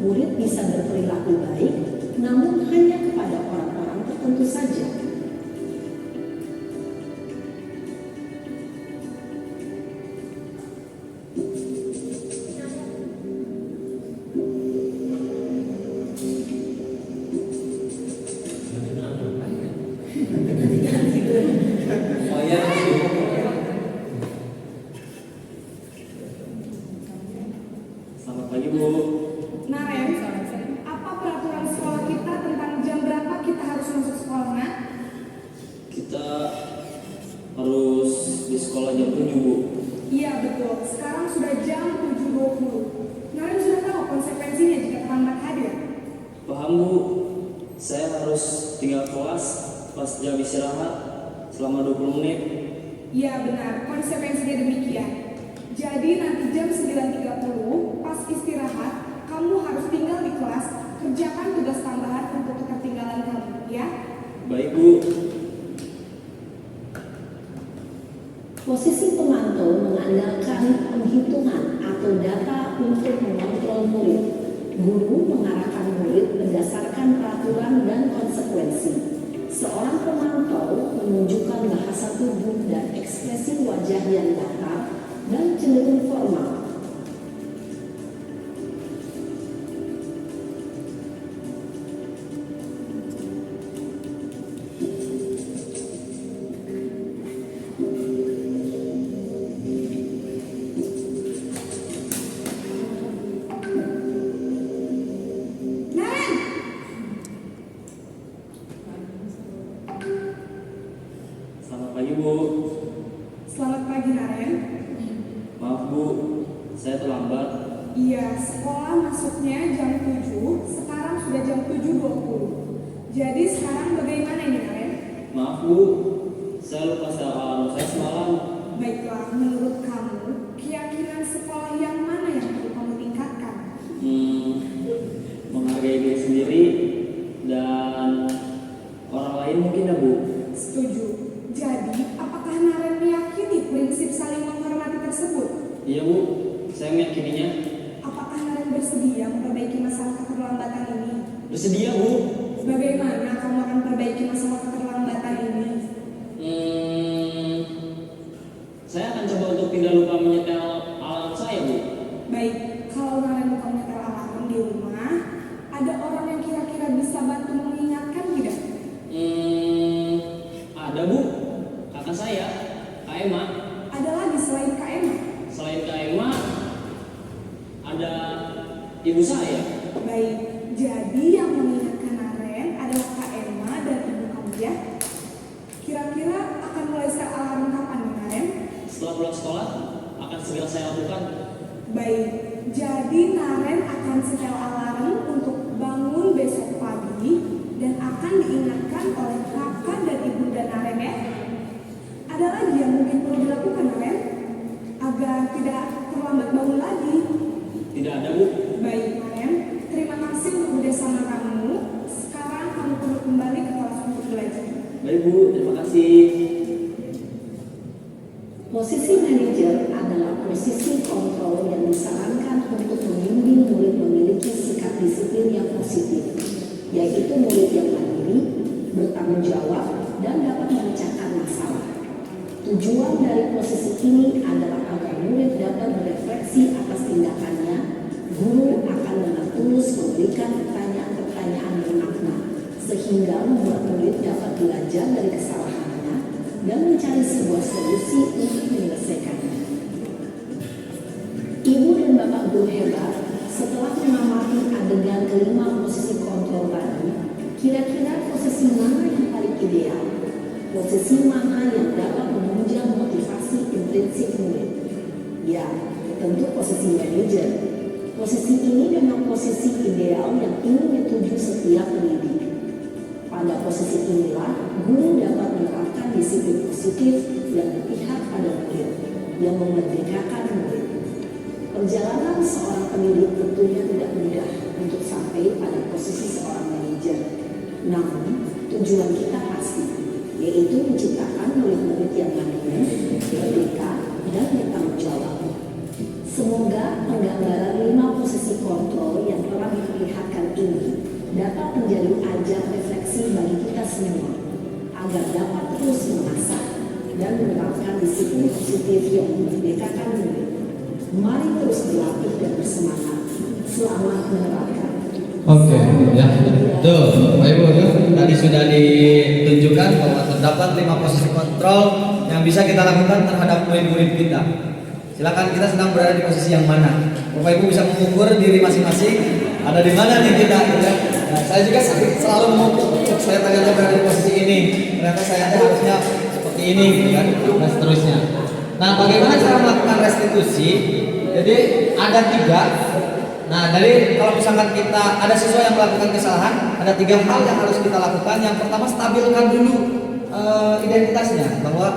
murid bisa berperilaku baik, namun hanya kepada orang-orang tertentu saja. Oh iya, Selamat pagi Bu. Nah Ren, apa peraturan sekolah kita tentang jam berapa kita harus masuk sekolah nak? Kita harus di sekolah jam 7 Bu. Iya betul, sekarang sudah jam 7.20. Naren sudah tahu konsekuensinya jika terlambat hadir. Paham Bu, saya harus tinggal kelas pas jam istirahat selama 20 menit. Iya benar, konsekuensinya demikian. Jadi nanti jam 9.30 pas istirahat, kamu harus tinggal di kelas, kerjakan tugas tambahan untuk ketertinggalan kamu, ya? Baik Bu. Posisi pemantau mengandalkan penghitungan atau data untuk mengontrol murid. Guru mengarahkan murid berdasarkan peraturan dan konsekuensi. Seorang pemantau menunjukkan bahasa tubuh dan ekspresi wajah yang datar dan cenderung formal. Naren! Selamat pagi Bu. Selamat pagi Naren. Maaf Bu, saya terlambat. Iya, sekolah masuknya jam 7, sekarang sudah jam 7.20. Jadi sekarang bagaimana ini Naren? Maaf Bu, saya lupa alarm saya semalam. Baiklah, menurut kamu, keyakinan sekolah yang mana yang perlu kamu tingkatkan? Menghargai diri sendiri dan orang lain mungkin ya Bu. Setuju. Jadi, apakah Naren meyakini prinsip saling menghormati tersebut? Iya Bu, saya meyakininya. Apakah Naren bersedia memperbaiki masalah keterlambatan ini? Bersedia Bu. Bagaimana kamu akan perbaiki masalah keterlambatan ini? tidak lupa menyetel alarm saya, Bu. Baik, kalau Naren bukan menyetel alarm di rumah, ada orang yang kira-kira bisa bantu mengingatkan tidak? Ada, Bu. Kakak saya, Kak Emma. Ada lagi selain Kak Emma? Selain Kak Emma, ada ibu saya. Baik, jadi yang mengingatkan Naren adalah Kak Emma dan ibu kamu ya? Kira-kira akan mulai set alarm kapan nih Naren? Setelah pulang sekolah, akan segera saya lakukan. Baik, jadi Naren akan setel alarm untuk bangun besok pagi dan akan diingatkan oleh kakak dan ibu dan Naren ya. Ada lagi yang mungkin perlu dilakukan Naren agar tidak terlambat bangun lagi. Tidak ada, Bu. Baik Naren, terima kasih untuk kerjasama kamu. Sekarang kamu perlu kembali ke kelas untuk belajar. Baik, Bu. Terima kasih. Posisi manajer adalah posisi kontrol yang disarankan untuk membimbing murid memiliki sikap disiplin yang positif, yaitu murid yang mandiri, bertanggung jawab, dan dapat memecahkan masalah. Tujuan dari posisi ini adalah agar murid dapat berefleksi atas tindakannya. Guru akan dengan tulus memberikan pertanyaan-pertanyaan bermakna, sehingga membuat murid dapat belajar dari kesalahannya dan mencari sebuah solusi untuk menyelesaikannya. Ibu dan bapak guru hebat, setelah mengamati adegan kelima posisi kontrol tadi, kira-kira posisi mana yang paling ideal? Posisi mana yang dapat menunjang motivasi intrinsik murid? Ya, tentu posisi manajer. Posisi ini memang posisi ideal yang ingin dituju setiap pendidik. Pada posisi inilah, guru dapat menerapkan disiplin positif yang berpihak pada murid, yang memerdekakan murid. Perjalanan seorang pendidik tentunya tidak mudah untuk sampai pada posisi seorang manajer. Namun, tujuan kita pasti, yaitu menciptakan murid-murid yang mandiri, merdeka, dan bertanggung jawab. Semoga penggambaran 5 posisi kontrol yang telah diperlihatkan ini dapat menjadi ajang refleksi bagi kita semua, agar dapat terus mengasah dan menerapkan disiplin positif yang memerdekakan murid. Mari terus berlatih dan bersemangat. Selamat menerapkan. Oke, ya. Tuh, Bapak Ibu, tadi sudah ditunjukkan bahwa terdapat 5 posisi kontrol yang bisa kita lakukan terhadap murid-murid kita. Silakan, kita sedang berada di posisi yang mana. Bapak Ibu bisa mengukur diri masing-masing. Ada di mana nih kita? Ya. Nah, saya juga selalu mengukur. Saya ternyata berada di posisi ini. Ternyata saya harusnya seperti ini, kan? Dan seterusnya. Nah, bagaimana cara melakukan restitusi? Jadi ada 3. Nah, dari kalau misalkan kita ada siswa yang melakukan kesalahan, ada 3 hal yang harus kita lakukan. Yang pertama, stabilkan dulu identitasnya, bahwa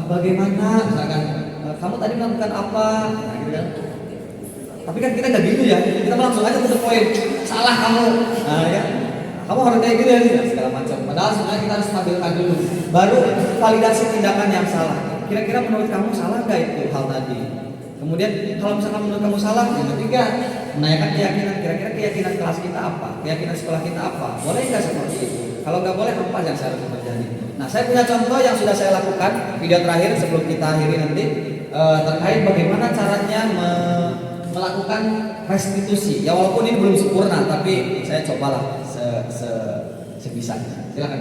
bagaimana, misalkan kamu tadi melakukan apa, nah, gitu kan. Tapi kan kita nggak gitu ya, kita langsung aja ke poin, salah kamu, nah, ya, kamu harus kayak gitu ya, segala macam. Padahal sebenarnya kita harus stabilkan dulu, baru validasi tindakan yang salah. Kira-kira menurut kamu salah nggak itu hal tadi? Kemudian kalau misalkan menurut kamu salah, yang ketiga menanyakan keyakinan. Kira-kira keyakinan kelas kita apa? Keyakinan sekolah kita apa? Boleh nggak seperti itu? Kalau nggak boleh, apa yang seharusnya terjadi? Nah, saya punya contoh yang sudah saya lakukan video terakhir sebelum kita akhiri nanti terkait bagaimana caranya melakukan restitusi. Ya walaupun ini belum sempurna, tapi saya cobalah sebisanya. Silakan,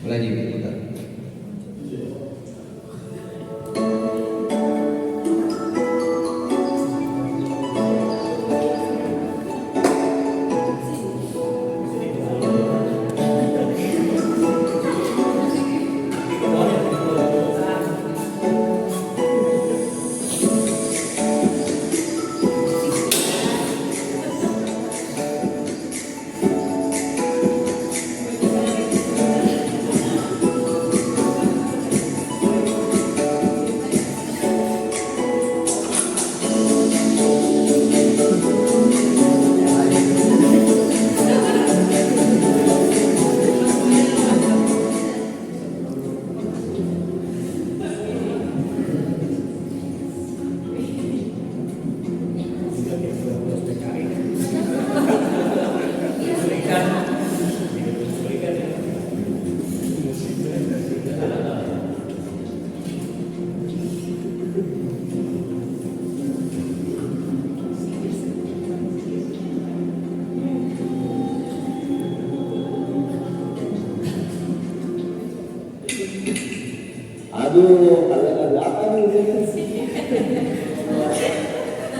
boleh diputar. Aduh, kalian lagu apa nih?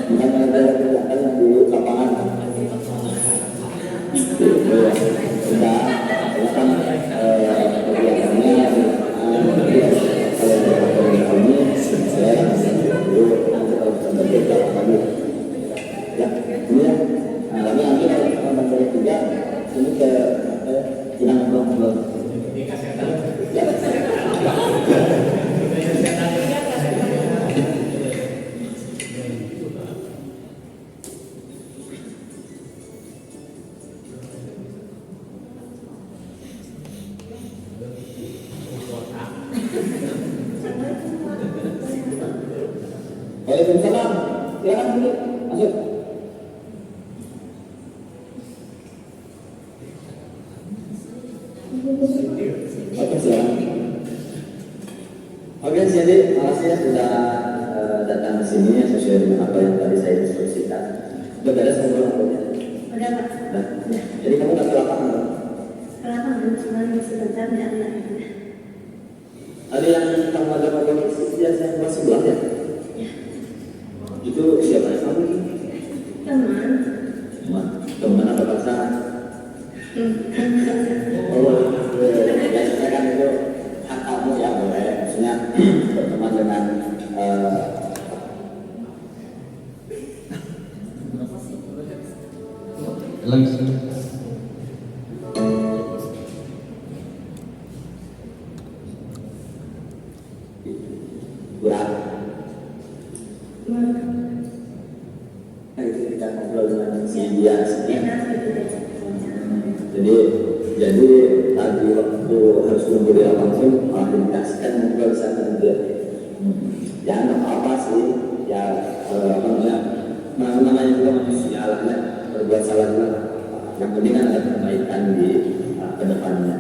Bukan ada kegiatan di lapangan. Sudah, kan kegiatannya kalau ini saya dulu nanti kalau sudah kerja lagi. Ya, ini ya. Lalu nanti kalau menteri tiga ini ke Jangan ngobrol. Waalaikumsalam. Silakan dulu. Masuk. Oke, silakan. Oke, jadi makasih ya sudah datang ke sini sesuai dengan apa yang tadi saya instruksikan. Sudah beres ngobrol-ngobrolnya? Udah, Pak. Nah, jadi kamu tak ke lapangan? Ke lapangan, cuma sebentar di atas. Ada yang kamu ada pakai yang saya buat sebelah ya? Ya. Itu siapa yang kamu? Teman. Teman atau pasangan? Oh, biasanya kan itu hak kamu ya, boleh. Maksudnya berteman dengan kurang. Nah, itu kita ngobrol dengan si dia. Jadi tadi waktu harus nunggu di lapangan malah dikasihkan ngobrol sama dia. Ya nggak apa-apa sih, ya apa namanya juga manusia lah ya, berbuat salah juga. Yang penting kan ada perbaikan di kedepannya.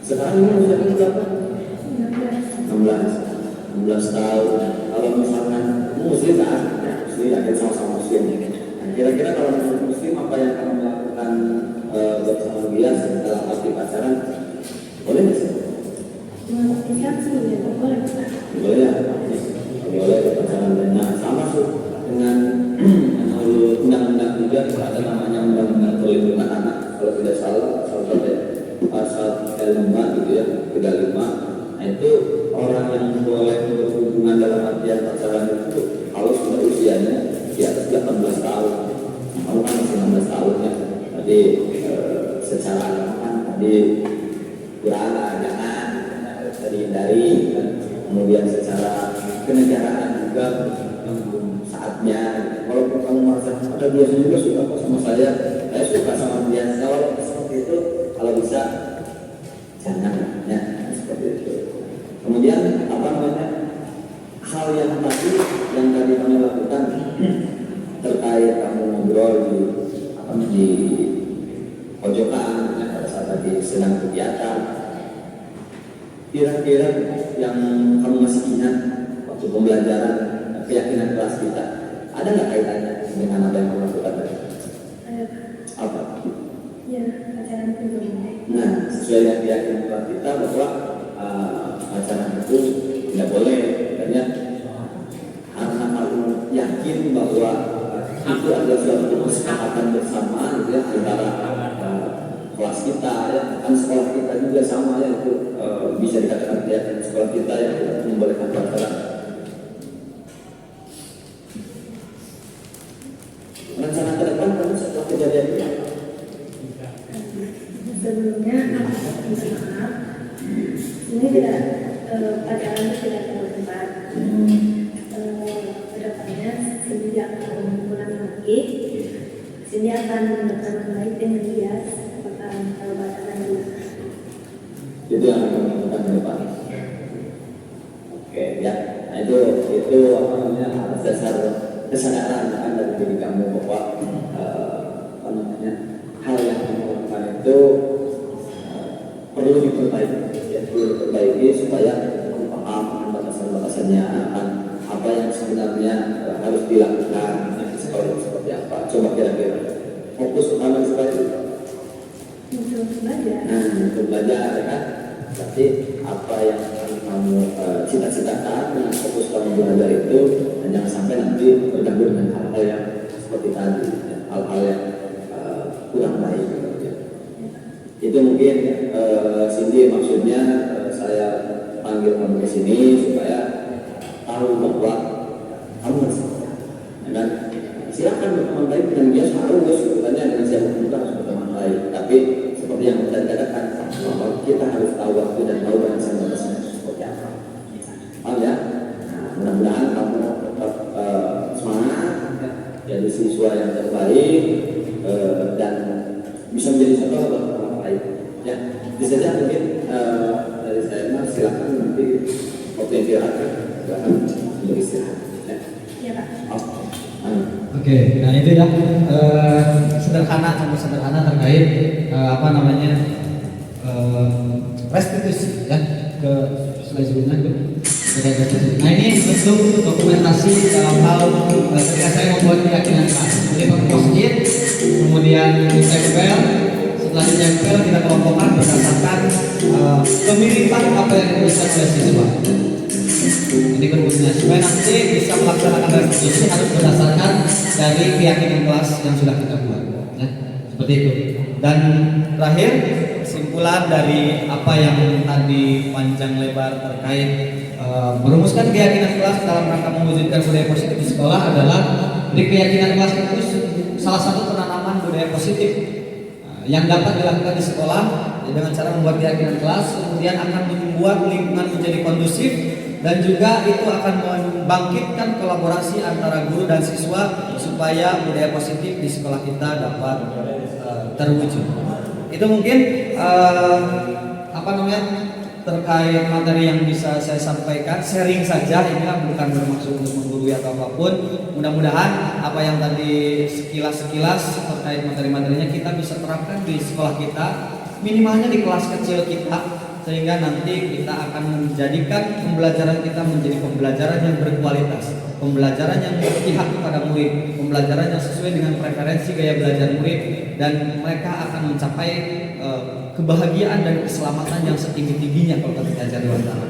Sekarang ini usia berapa? 16 tahun. Kalau misalkan muslim kan, muslim yakin sama-sama muslim. Nah, kira-kira kalau muslim apa yang kamu lakukan bersama dia dalam arti pacaran? Boleh nggak sih? Boleh ya. Boleh pacaran. Nah, sama tuh dengan undang-undang juga ada namanya undang-undang perlindungan anak kalau tidak salah pasal 5 gitu ya 35. Nah itu orang yang boleh berhubungan dalam artian pacaran itu kalau sudah usianya di atas 18 tahun. Kamu kan masih 16 tahun ya. Jadi secara agama kan tadi kurang jangan dihindari kan. Kemudian secara kenegaraan juga saatnya. Kalau kamu merasa ada dia juga suka sama saya suka sama dia. Kalau seperti itu kalau bisa jangan ya seperti itu. Kemudian apa namanya hal yang tadi kamu lakukan terkait kamu ngobrol di pojokan ya, pada saat tadi sedang kegiatan, kira-kira yang kamu masih ingat waktu pembelajaran keyakinan kelas kita ada nggak kaitannya dengan apa yang kamu lakukan tadi? Apa? Ya, pacaran itu. Nah, sesuai dengan keyakinan kelas kita bahwa pacaran itu tidak boleh, karena kamu yakin bahwa itu adalah suatu kesepakatan bersama gitu ya, antara kelas kita ya, kan sekolah kita juga sama ya, itu bisa dikatakan keyakinan sekolah kita yang membolehkan pacaran. Rencana ke depan kamu setelah kejadian ini? Sebelumnya aku minta maaf. Ini tidak pacaran itu tidak terlalu cepat. Kedepannya sejak aku pulang lagi, sini akan berteman baik dengan dia. Akan kalau pacaran dulu. Itu yang akan melakukan ke depan. Oke ya, nah itu apa namanya atas dasar kesadaran kan dari diri kamu bahwa apa namanya hal yang kamu lakukan itu perlu diperbaiki supaya kamu paham batasan-batasannya apa yang sebenarnya harus dilakukan seperti apa. Coba kira-kira fokus utama seperti itu. Untuk belajar. Nah, untuk belajar ya kan. Berarti apa yang kamu cita-citakan dengan fokus kamu belajar itu, dan jangan sampai nanti bergabung dengan hal-hal yang seperti tadi, ya, hal-hal yang kurang baik. Ya. Itu mungkin Cindy maksudnya saya panggil kamu ke sini supaya tahu bahwa kamu masih, dan silakan berteman baik dengan dia, harus sebenarnya dengan siapa pun harus berteman baik. Tapi seperti yang tadi katakan, bahwa kita harus tahu waktu dan tahu batasan-batasannya seperti apa. Paham ya? Nah, mudah-mudahan kamu tetap semangat, jadi siswa yang terbaik, dan bisa menjadi contoh buat orang lain. Ya, itu saja mungkin dari saya. Mas, silakan nanti waktu yang terakhir, silakan untuk istirahat. Ya. Iya, Pak. Oke, nah itu ya sederhana terkait restitusi ya ke slide sebelumnya itu. Nah ini bentuk dokumentasi dalam hal ketika saya membuat keyakinan kelas. Jadi pakai post-it, kemudian ditempel, setelah ditempel kita kelompokkan berdasarkan kemiripan apa yang dituliskan oleh siswa. Ini kerumusnya supaya nanti bisa melaksanakan restitusi harus berdasarkan dari keyakinan kelas yang sudah kita buat, ya seperti itu. Dan terakhir kesimpulan dari apa yang tadi panjang lebar terkait merumuskan keyakinan kelas dalam rangka mewujudkan budaya positif di sekolah adalah dari keyakinan kelas itu salah satu penanaman budaya positif yang dapat dilakukan di sekolah dengan cara membuat keyakinan kelas, kemudian akan membuat lingkungan menjadi kondusif. Dan juga itu akan membangkitkan kolaborasi antara guru dan siswa supaya budaya positif di sekolah kita dapat terwujud. Itu mungkin terkait materi yang bisa saya sampaikan, sharing saja, ini bukan bermaksud untuk menggurui atau apapun. Mudah-mudahan apa yang tadi sekilas terkait materi-materinya kita bisa terapkan di sekolah kita, minimalnya di kelas kecil kita, sehingga nanti kita akan menjadikan pembelajaran kita menjadi pembelajaran yang berkualitas, pembelajaran yang berpihak kepada murid, pembelajaran yang sesuai dengan preferensi gaya belajar murid, dan mereka akan mencapai kebahagiaan dan keselamatan yang setinggi-tingginya kalau kita cari antara,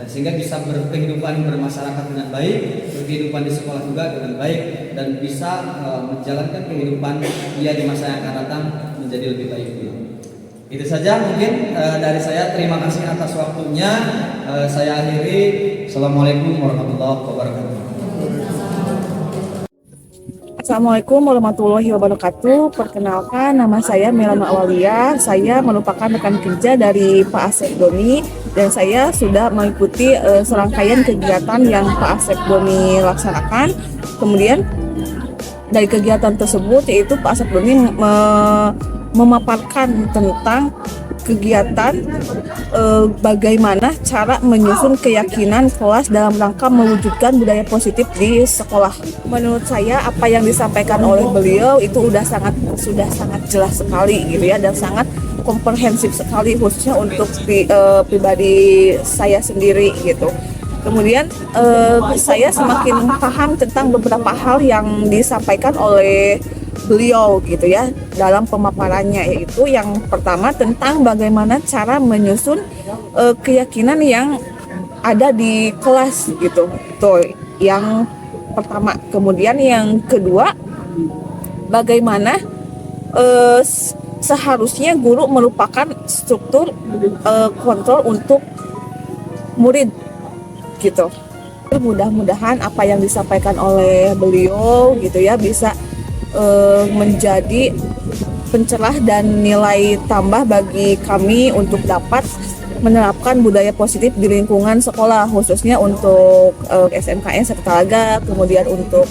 sehingga bisa berkehidupan bermasyarakat dengan baik, berkehidupan di sekolah juga dengan baik, dan bisa menjalankan kehidupan dia di masa yang akan datang menjadi lebih baik pula. Itu saja mungkin dari saya. Terima kasih atas waktunya. Saya akhiri. Assalamualaikum warahmatullahi wabarakatuh. Assalamualaikum warahmatullahi wabarakatuh. Perkenalkan, nama saya Melana Awalia. Saya merupakan rekan kerja dari Pak Asep Doni, dan saya sudah mengikuti serangkaian kegiatan yang Pak Asep Doni laksanakan. Kemudian dari kegiatan tersebut yaitu Pak Asep Doni memaparkan tentang kegiatan bagaimana cara menyusun keyakinan kelas dalam rangka mewujudkan budaya positif di sekolah. Menurut saya apa yang disampaikan oleh beliau itu sudah sangat jelas sekali gitu ya, dan sangat komprehensif sekali khususnya untuk pribadi saya sendiri gitu. Kemudian saya semakin paham tentang beberapa hal yang disampaikan oleh beliau gitu ya dalam pemaparannya, yaitu yang pertama tentang bagaimana cara menyusun keyakinan yang ada di kelas gitu. Tuh yang pertama. Kemudian yang kedua, bagaimana seharusnya guru merupakan struktur kontrol untuk murid gitu. Mudah-mudahan apa yang disampaikan oleh beliau gitu ya bisa menjadi pencerah dan nilai tambah bagi kami untuk dapat menerapkan budaya positif di lingkungan sekolah, khususnya untuk SMKN Setertalaga, kemudian untuk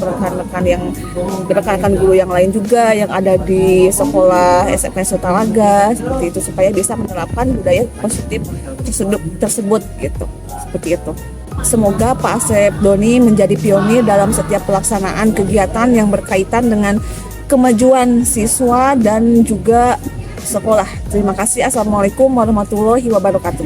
rekan-rekan guru yang lain juga yang ada di sekolah SMK Setertalaga, seperti itu, supaya bisa menerapkan budaya positif tersebut gitu, seperti itu. Semoga Pak Asep Doni menjadi pionir dalam setiap pelaksanaan kegiatan yang berkaitan dengan kemajuan siswa dan juga sekolah. Terima kasih. Assalamualaikum warahmatullahi wabarakatuh.